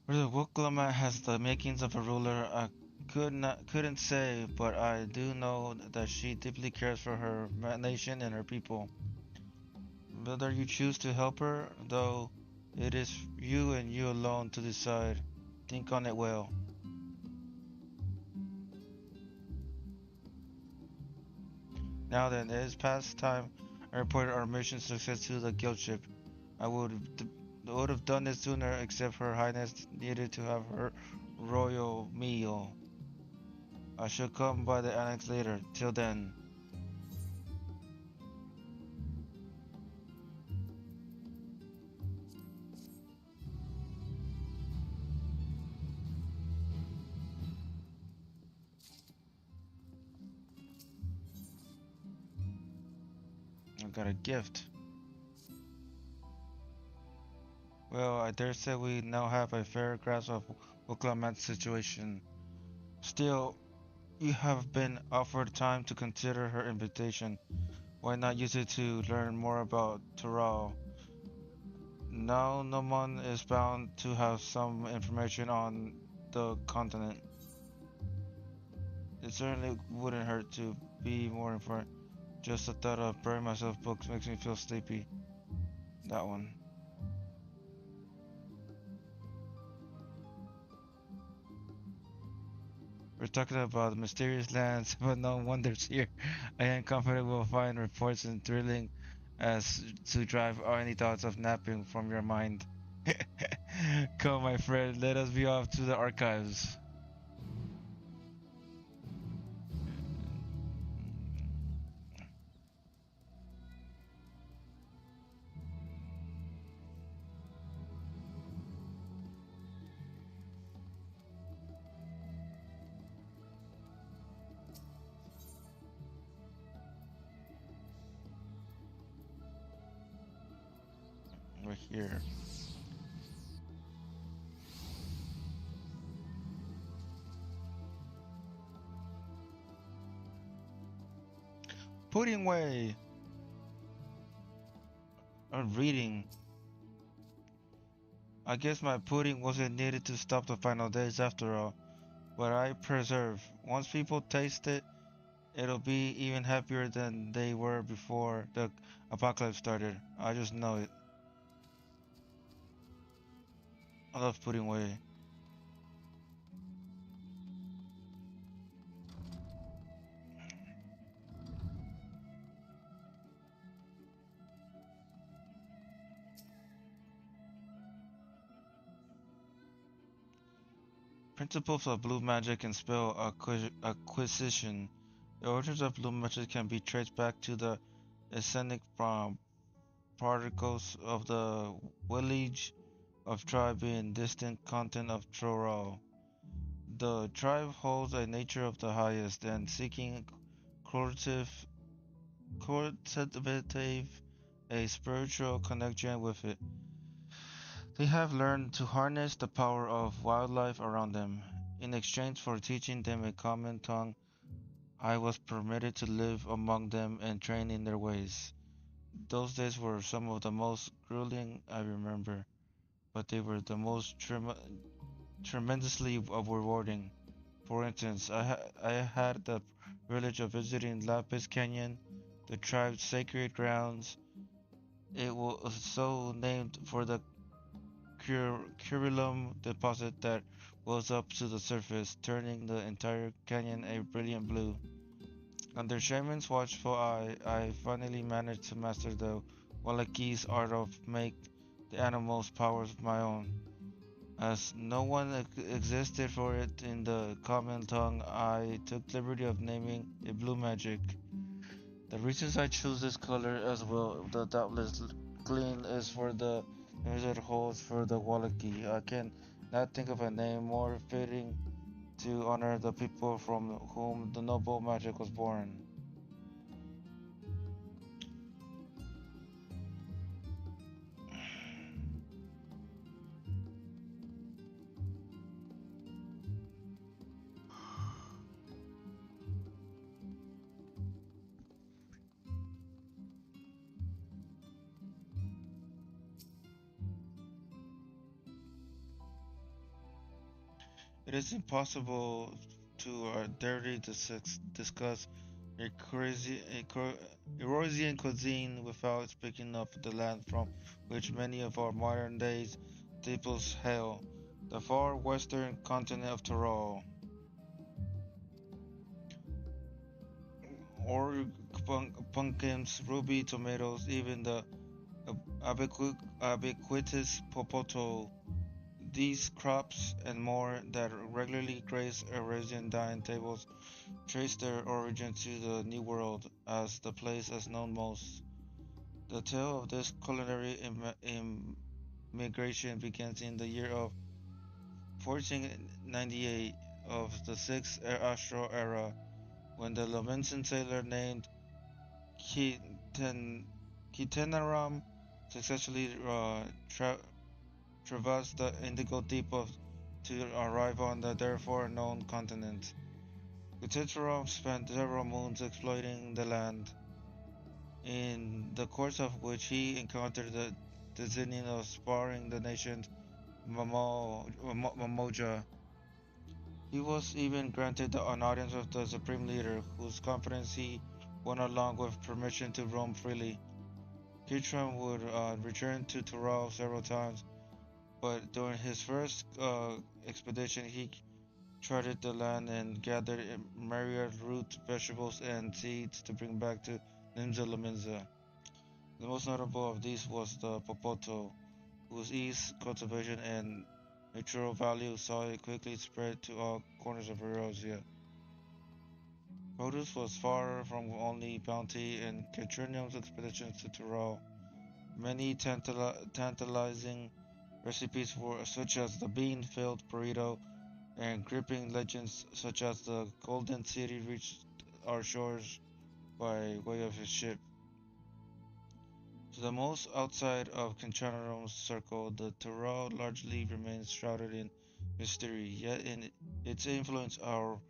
Whether Wuklama has the makings of a ruler, I couldn't say, but I do know that she deeply cares for her nation and her people. Whether you choose to help her, though, it is you and you alone to decide. Think on it well. Now then, it is past time I reported our mission success to the guild ship. I would have done it sooner, except Her Highness needed to have her royal meal. I shall come by the annex later. Till then. I got a gift. Well, I dare say we now have a fair grasp of Wuklamat's situation. Still, you have been offered time to consider her invitation. Why not use it to learn more about Tural? Now Noman is bound to have some information on the continent. It certainly wouldn't hurt to be more informed. Just the thought of burning myself books makes me feel sleepy. That one. We're talking about mysterious lands, but no wonders here. I am confident we'll find reports and thrilling as to drive any thoughts of napping from your mind. Come, my friend, let us be off to the archives. We're here. Pudding way. Reading. I guess my pudding wasn't needed to stop the final days after all. But I preserve. Once people taste it, it'll be even happier than they were before the apocalypse started. I just know it. I love pudding way. Principles of blue magic and spell acquisition. The origins of blue magic can be traced back to the ascenic particles of the village of tribe in distant continent of Troral. The tribe holds a nature of the highest and seeking cultiv cultivate a spiritual connection with it. They have learned to harness the power of wildlife around them. In exchange for teaching them a common tongue, I was permitted to live among them and train in their ways. Those days were some of the most grueling I remember, but they were the most tremendously rewarding. For instance, I had the privilege of visiting Lapis Canyon, the tribe's sacred grounds. It was so named for the curulum deposit that wells up to the surface, turning the entire canyon a brilliant blue. Under Shaman's watchful eye, I finally managed to master the Walaki's art of the animal's powers of my own. As no one existed for it in the common tongue, I took liberty of naming it blue magic. The reasons I choose this color as well, the doubtless clean, is for the wizard holds for the Wallaki. I can not think of a name more fitting to honor the people from whom the noble magic was born. It is impossible to directly discuss Eurasian cuisine without speaking of the land from which many of our modern days staples hail, the far western continent of Tyrol. Or pumpkins, ruby tomatoes, even the ubiquitous popoto. These crops and more that regularly grace Eurasian dining tables trace their origin to the New World as the place as known most. The tale of this culinary immigration begins in the year of 1498 of the 6th Astral era, when the Lamentin sailor named Kiten, Kitenaram successfully traversed the Indigo Deep to arrive on the therefore known continent. Kitenaram spent several moons exploiting the land, in the course of which he encountered the designing of sparring the nation's Mamoja. He was even granted an audience with the supreme leader, whose confidence he won along with permission to roam freely. Kitram would return to Tyrol several times, but during his first expedition he charted the land and gathered myriad roots, vegetables, and seeds to bring back to Nimza Laminza. The most notable of these was the Popoto, whose ease, cultivation, and natural value saw it quickly spread to all corners of Eurasia. Produce was far from only bounty in Catrinium's expeditions to Tyrol. Many tantalizing recipes such as the bean-filled burrito and gripping legends such as the Golden City reached our shores by way of his ship. To the most outside of Canchanarum's circle, the Tyrol largely remains shrouded in mystery, yet in its influence our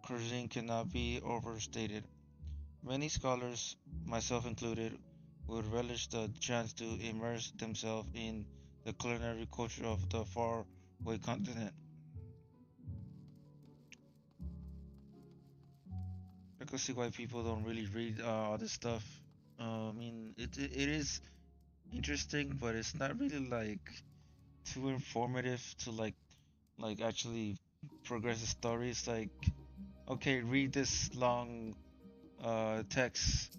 cuisine cannot be overstated. Many scholars, myself included, would relish the chance to immerse themselves in the culinary culture of the faraway continent. I can see why people don't really read all this stuff. I mean, it is interesting, but it's not really like too informative to actually progress the story. It's like, okay, read this long text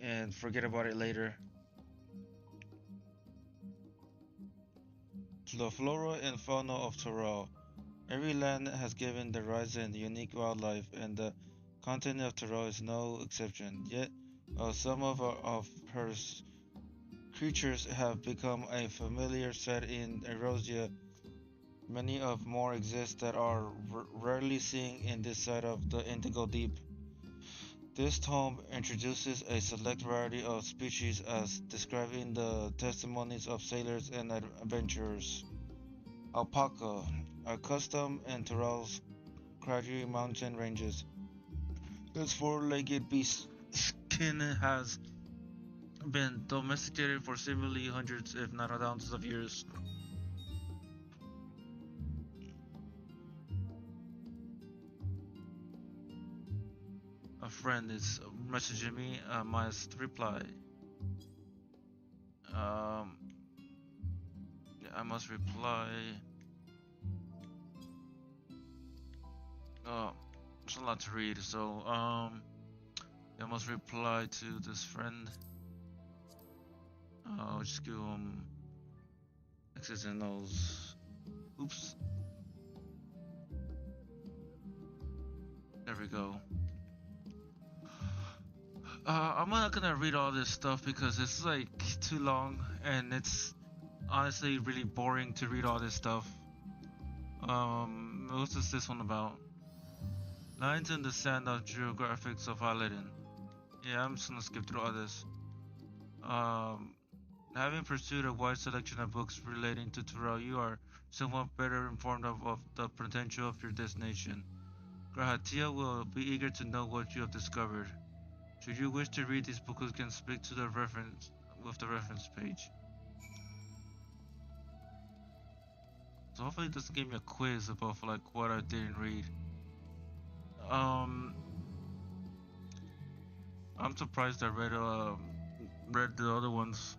and forget about it later. To the flora and fauna of Tyrol. Every land has given the rise and unique wildlife, and the continent of Tyrol is no exception. Yet, some of her creatures have become a familiar sight in Erosia. Many of more exist that are rarely seen in this side of the Indigo Deep. This tome introduces a select variety of species as described in the testimonies of sailors and adventurers. Alpaca, accustomed in Tyrol's craggy mountain ranges. This four-legged beast skin has been domesticated for seemingly hundreds, if not thousands of years. A friend is messaging me. I must reply. Yeah, I must reply. Oh, there's a lot to read, so I must reply to this friend. I'll just give him X's and O's. Oops. There we go. I'm not gonna read all this stuff because it's like too long and it's honestly really boring to read all this stuff. What's this one about? Lines in the sand of geographics of Aladdin. Yeah, I'm just gonna skip through all this. Having pursued a wide selection of books relating to Tyrell, you are somewhat better informed of the potential of your destination. Grahatia will be eager to know what you have discovered. Should you wish to read these books, you can speak to the reference with the reference page. So hopefully this gave me a quiz about like what I didn't read. I'm surprised I read the other ones.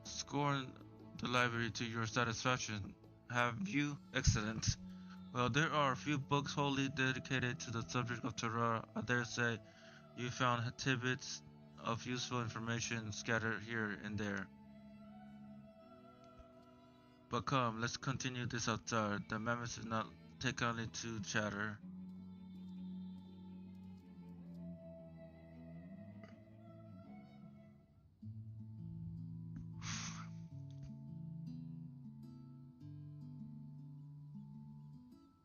Score the library to your satisfaction. Have you? Excellent. Well, there are a few books wholly dedicated to the subject of Torah. I dare say you found tidbits of useful information scattered here and there. But come, let's continue this outside. The mammoth is not take only to chatter.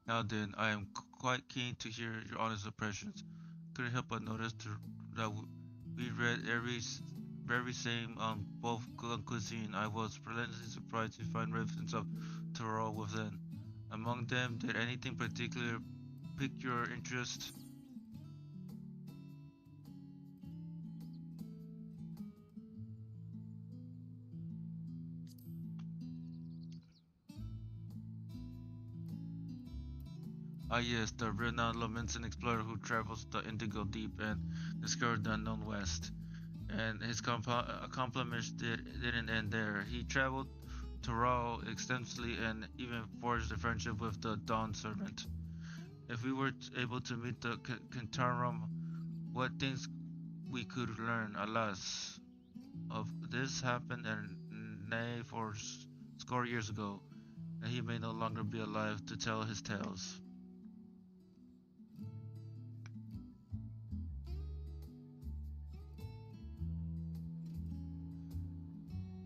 Now then, I am quite keen to hear your honest impressions. Couldn't help but notice that we read very same on both cuisine. I was pleasantly surprised to find reference of Tyrol within. Among them, did anything particular pique your interest? Ah yes, the renowned Lominson explorer who travels the Indigo Deep and discovered the unknown West. And his accomplishments didn't end there. He traveled to Raw extensively and even forged a friendship with the Dawn Servant. If we were able to meet the Kentarum, what things we could learn. Alas, of this happened and nay for score years ago, and he may no longer be alive to tell his tales.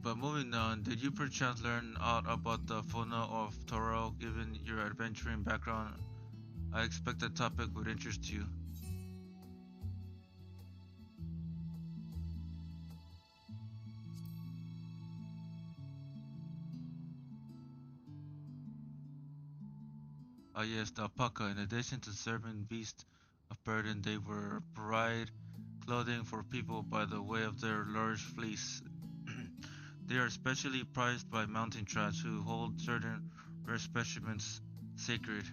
But moving on, did you perchance learn aught about the fauna of Toro given your adventuring background? I expect the topic would interest you. Ah yes, the alpaca. In addition to serving beasts of burden, they were provide clothing for people by the way of their large fleece. They are especially prized by mountain tribes who hold certain rare specimens sacred.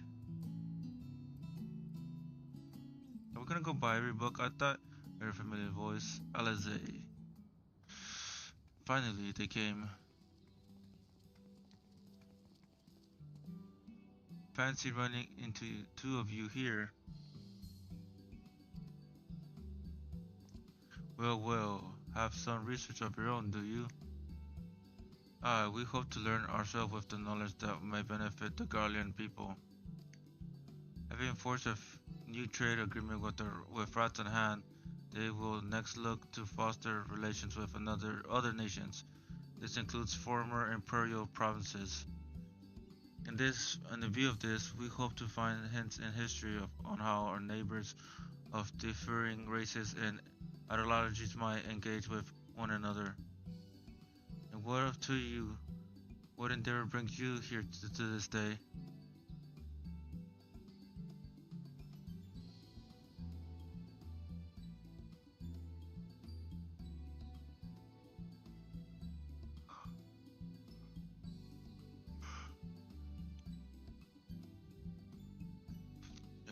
Are we gonna go buy every book? I thought very familiar voice. Alizé. Finally, they came. Fancy running into two of you here. Well, well, have some research of your own, do you? We hope to learn ourselves with the knowledge that may benefit the Garlean people. Having forged a new trade agreement with Ratan Han, they will next look to foster relations with other nations. This includes former imperial provinces. In the view of this, we hope to find hints in history on how our neighbors of differing races and ideologies might engage with one another. And what endeavor brings you here to this day?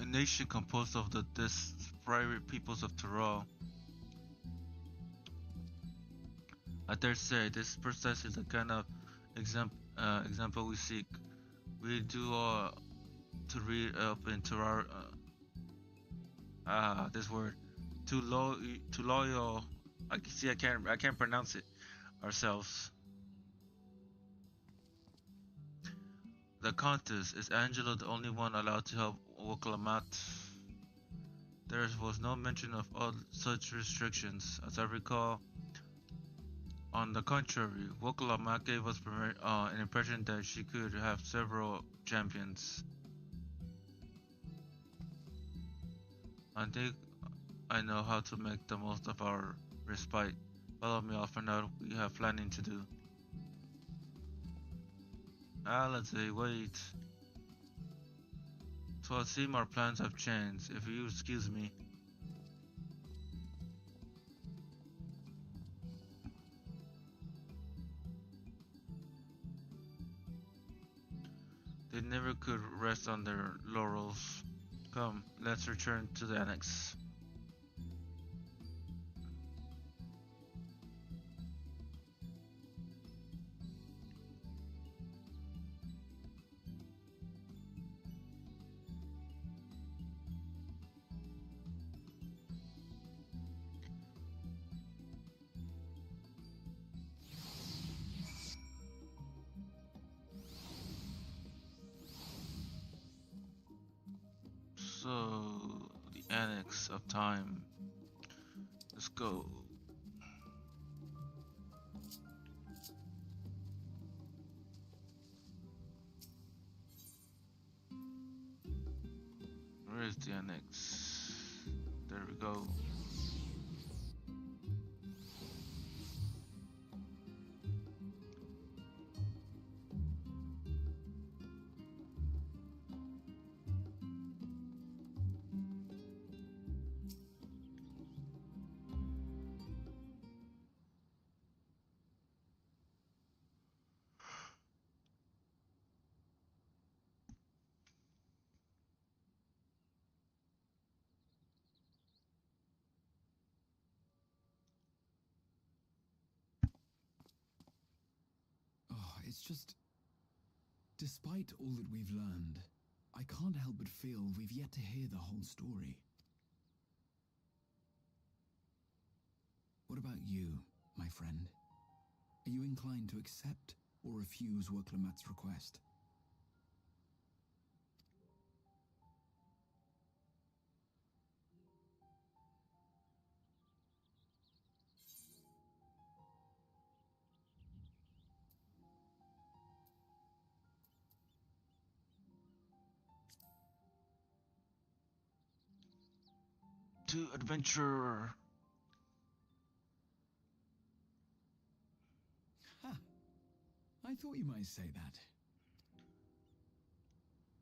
A nation composed of the disparate peoples of Tyrol. I dare say this precisely the kind of example we seek. We do all to read up into our this word to loyal. I see. I can't pronounce it ourselves. The contest is Angela the only one allowed to help Wokalamat. There was no mention of all such restrictions, as I recall. On the contrary, Wokalamat gave us an impression that she could have several champions. I think I know how to make the most of our respite. Follow me, I'll find out what we have planning to do. Let's see, wait. So it seems our plans have changed, if you excuse me. They never could rest on their laurels. Come, let's return to the annex. So, the annex of time. Let's go. Where is the annex? There we go. Oh, it's just... Despite all that we've learned, I can't help but feel we've yet to hear the whole story. What about you, my friend? Are you inclined to accept or refuse Worklamat's request? To adventure. Ha! I thought you might say that.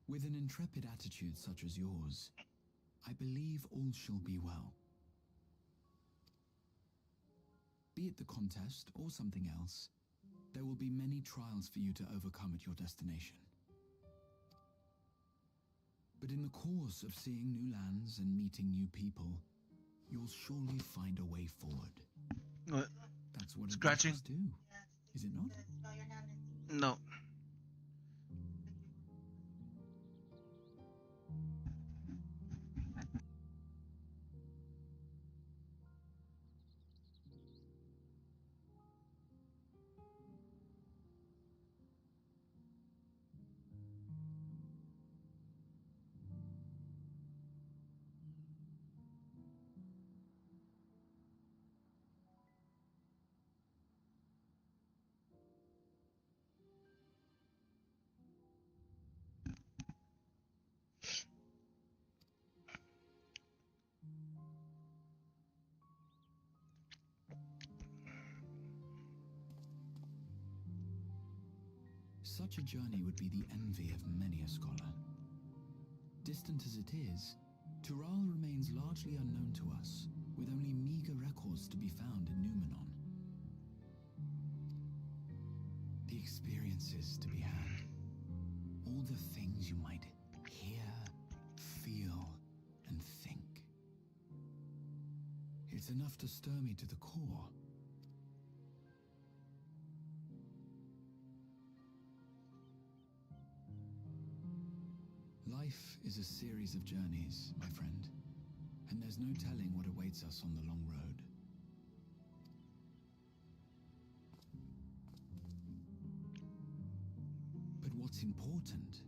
With an intrepid attitude such as yours, I believe all shall be well. Be it the contest or something else, there will be many trials for you to overcome at your destination. But in the course of seeing new lands and meeting new people, you'll surely find a way forward. What? That's what Scratching? adventurers do, is it not? No. Such a journey would be the envy of many a scholar. Distant as it is, Tural remains largely unknown to us, with only meager records to be found in Numenon. The experiences to be had, all the things you might hear, feel, and think. It's enough to stir me to the core. Life is a series of journeys, my friend, and there's no telling what awaits us on the long road. But what's important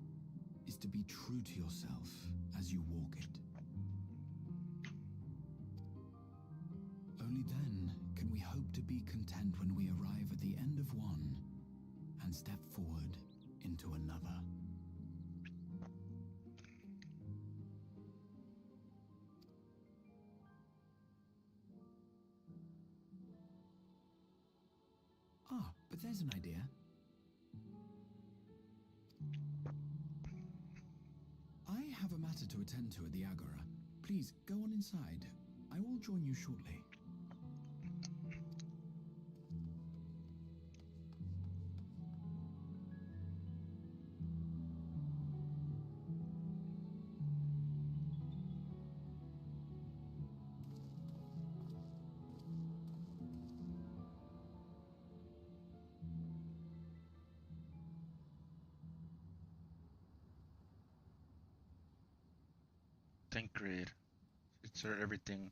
is to be true to yourself as you walk it. Only then can we hope to be content when we arrive at the end of one and step forward into another. Ah, but there's an idea. I have a matter to attend to at the Agora. Please, go on inside. I will join you shortly. Think grid. Insert everything.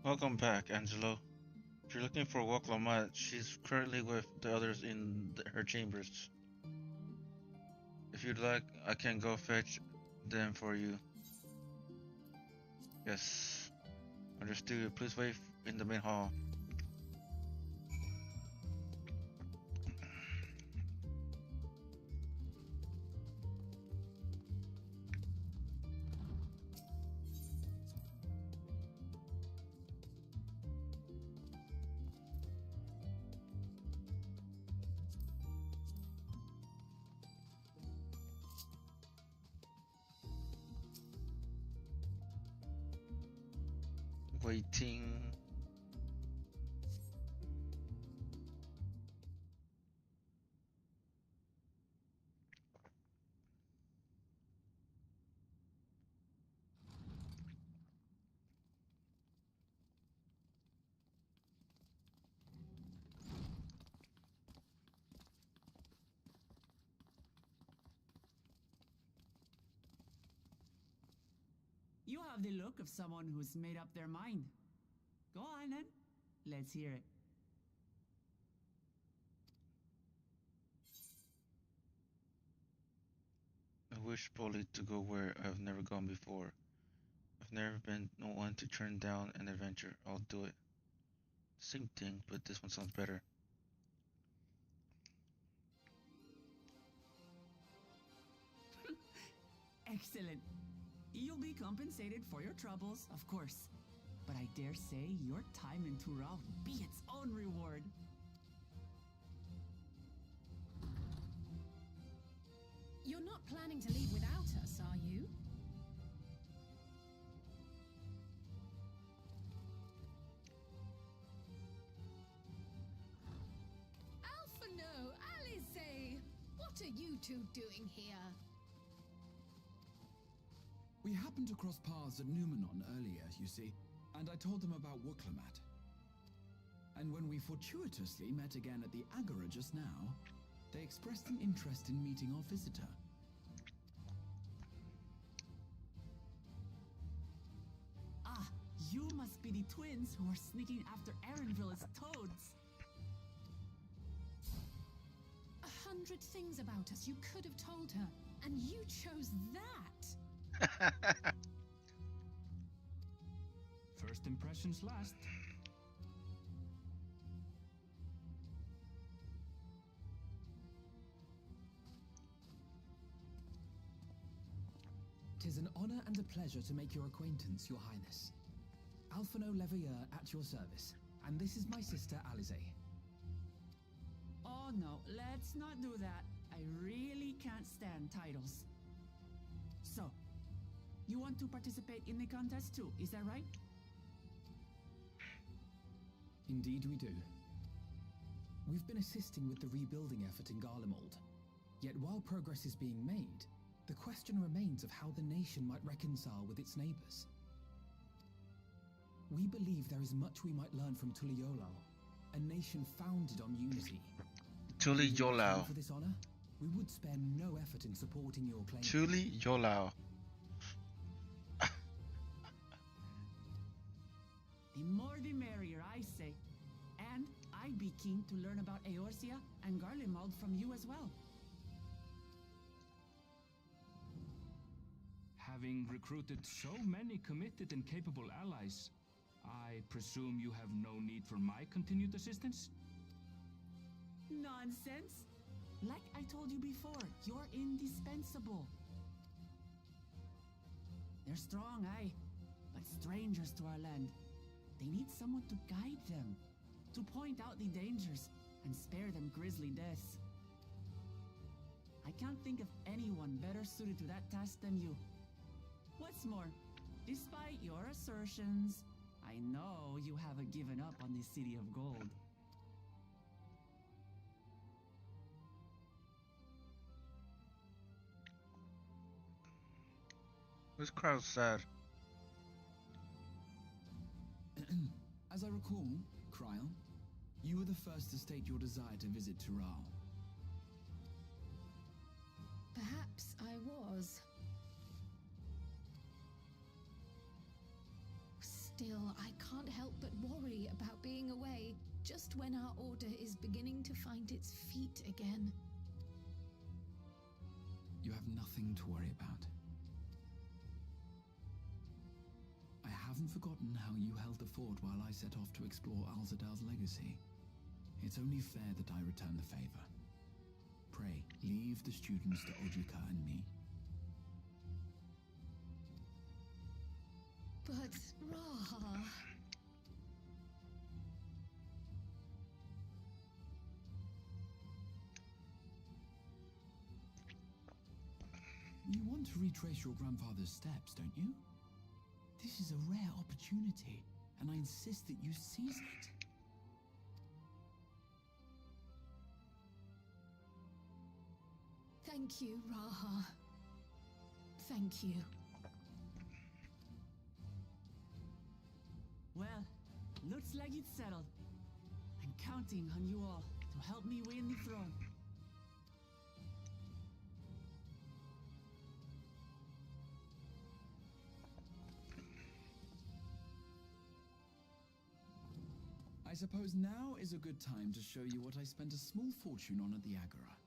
Welcome back, Angelo. If you're looking for Woklamat, she's currently with the others in her chambers. If you'd like, I can go fetch them for you. Yes. Understood. Please wait in the main hall. Waiting. You have the look of someone who's made up their mind. Go on then. Let's hear it. I wish Polly to go where I've never gone before. I've never been no one to turn down an adventure. I'll do it. Same thing, but this one sounds better. Excellent. You'll be compensated for your troubles, of course. But I dare say your time in Tural will be its own reward. You're not planning to leave without us, are you? Alphino, Alice, what are you two doing here? We happened to cross paths at Numenon earlier, you see, and I told them about Woklamat. And when we fortuitously met again at the Agora just now, they expressed an interest in meeting our visitor. Ah, you must be the twins who are sneaking after Erenville as toads. 100 things about us you could have told her, and you chose that. First impressions last. Tis an honor and a pleasure to make your acquaintance, Your Highness. Alphino Leveilleur at your service, and this is my sister Alize. Oh no, let's not do that. I really can't stand titles. You want to participate in the contest too, is that right? Indeed we do. We've been assisting with the rebuilding effort in Garlemald. Yet while progress is being made, the question remains of how the nation might reconcile with its neighbors. We believe there is much we might learn from Tuliyollal, a nation founded on unity. Tuliyollal. For this honor, we would spare no effort in supporting your claim. Tuliyollal. The more the merrier, I say. And I'd be keen to learn about Eorzea and Garlemald from you as well. Having recruited so many committed and capable allies, I presume you have no need for my continued assistance? Nonsense! Like I told you before, you're indispensable. They're strong, aye, but strangers to our land. They need someone to guide them, to point out the dangers, and spare them grisly deaths. I can't think of anyone better suited to that task than you. What's more, despite your assertions, I know you haven't given up on the City of Gold. This crowd's sad. As I recall, Kryl, you were the first to state your desire to visit Tural. Perhaps I was. Still, I can't help but worry about being away just when our order is beginning to find its feet again. You have nothing to worry about. I haven't forgotten how you held the fort while I set off to explore Alzadal's legacy. It's only fair that I return the favor. Pray, leave the students to Ojuka and me. But, Raha... You want to retrace your grandfather's steps, don't you? This is a rare opportunity, and I insist that you seize it. Thank you, Raha. Thank you. Well, looks like it's settled. I'm counting on you all to help me win the throne. I suppose now is a good time to show you what I spent a small fortune on at the Agora.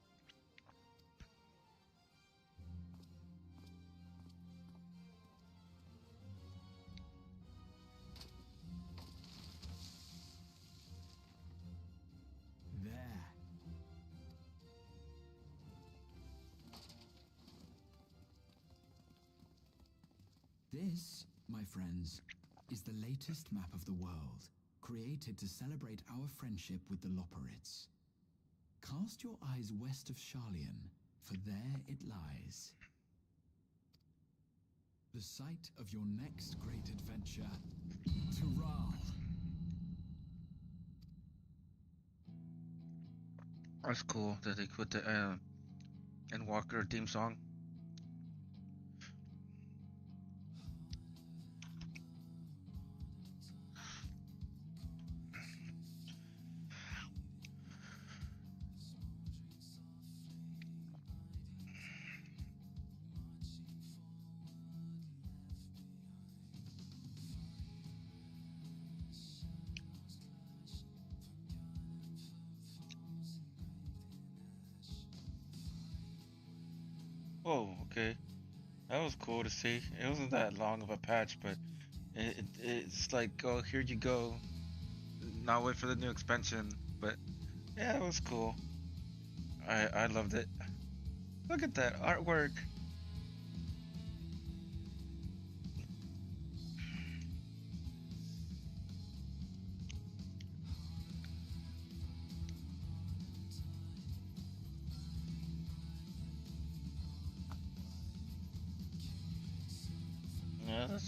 There. This, my friends, is the latest map of the world, created to celebrate our friendship with the Loporrits. Cast your eyes west of Sharlayan, for there it lies. The site of your next great adventure, Tural. That's cool that they put the Endwalker theme song. Oh, okay. That was cool to see. It wasn't that long of a patch, but it's like, oh, here you go. Now wait for the new expansion. But yeah, it was cool. I loved it. Look at that artwork.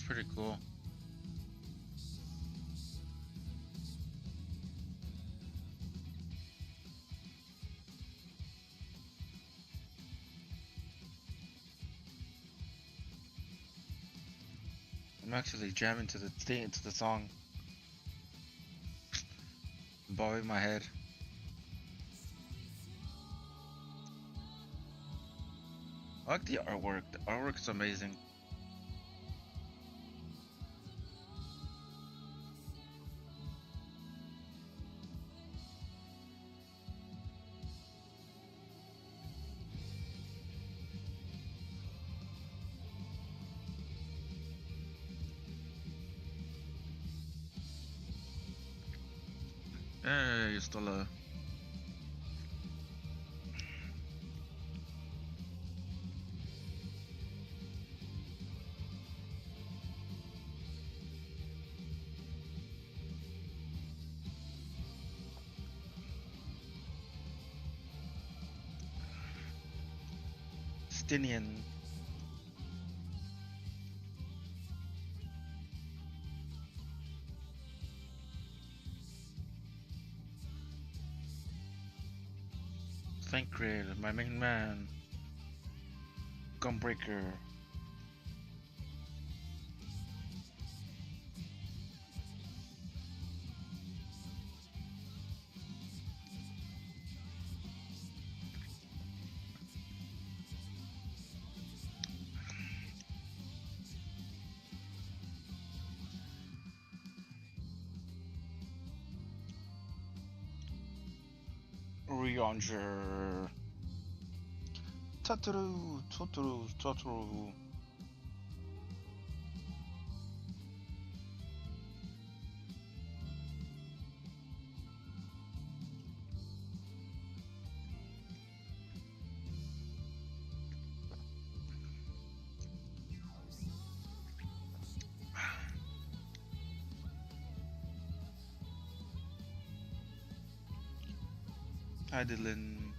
pretty cool. I'm actually jamming to the thing, to the song, bobbing my head. I like the artwork. The artwork's amazing. Hey, Stella. Stinian. Thancred, my main man. Gunbreaker. Rionger. Totoro, Totoro, Totoro. Hi, Dylan.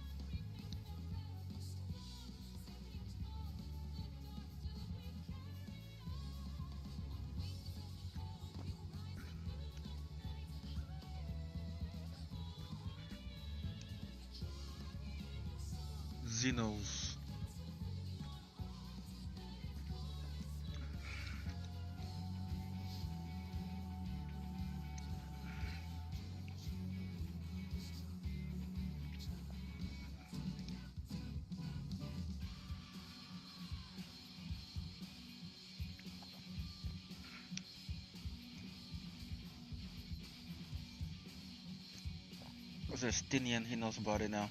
Xenos. What's a Stinian? He knows about it now.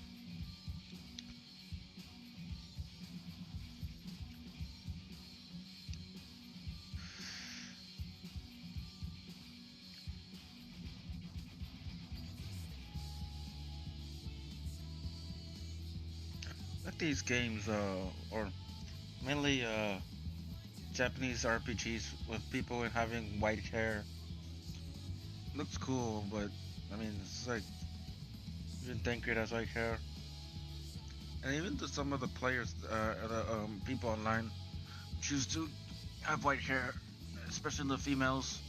Like these games, or mainly Japanese RPGs with people having white hair. Looks cool, but I mean, it's like even Tancred has white hair, and even some of the players, people online choose to have white hair, especially the females.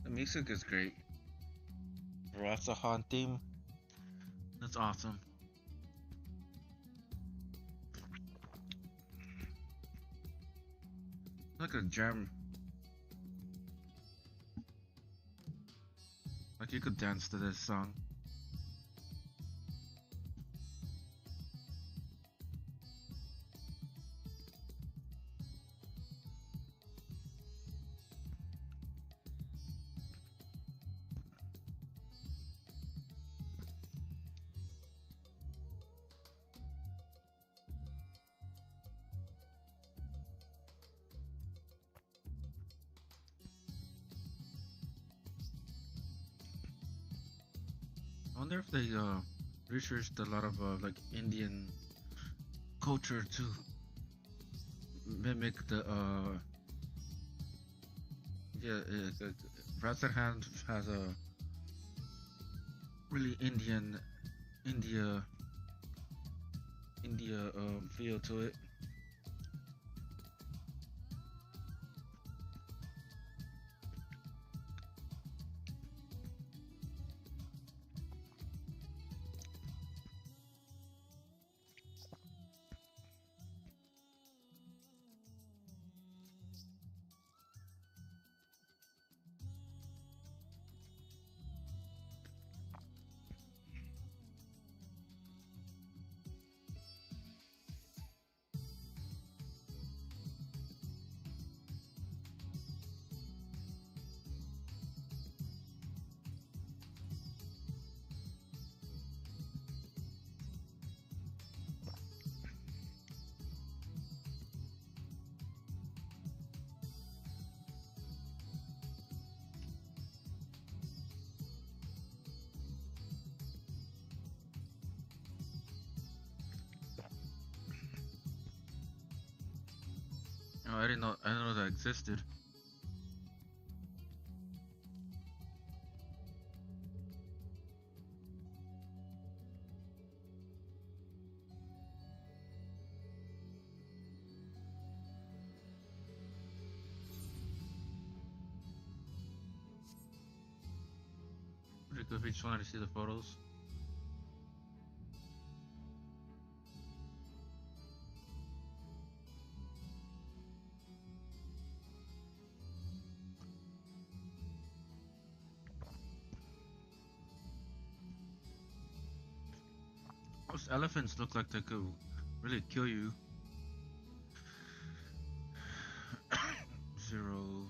The music is great. Ratsahan theme. That's awesome. Like a jam. Like you could dance to this song. I wonder if they researched a lot of like Indian culture to mimic the yeah, Rather Hand has a really India feel to it. Oh, I didn't know that existed. Pretty good if you just wanted to see the photos. Most elephants look like they could really kill you. Zero.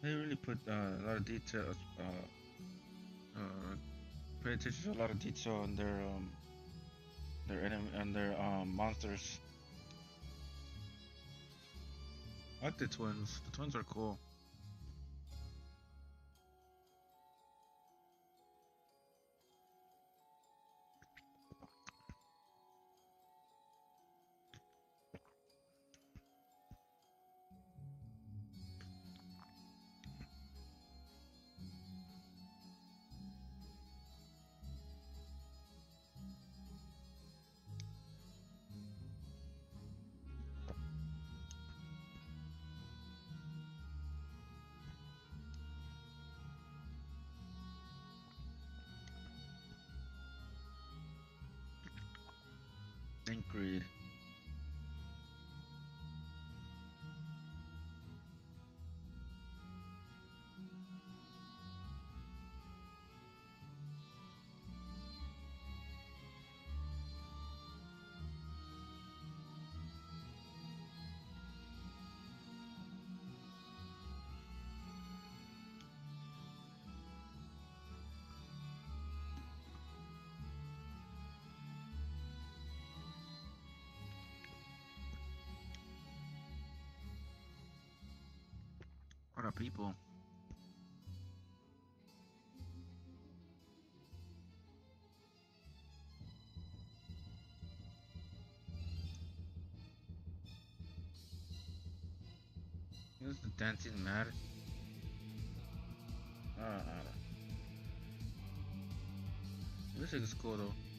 They really put a lot of details. Pay attention to a lot of detail on their enemy and their monsters. I like the twins. The twins are cool. And greed. What are people? Is the dancing mad? Uh, this is cool though.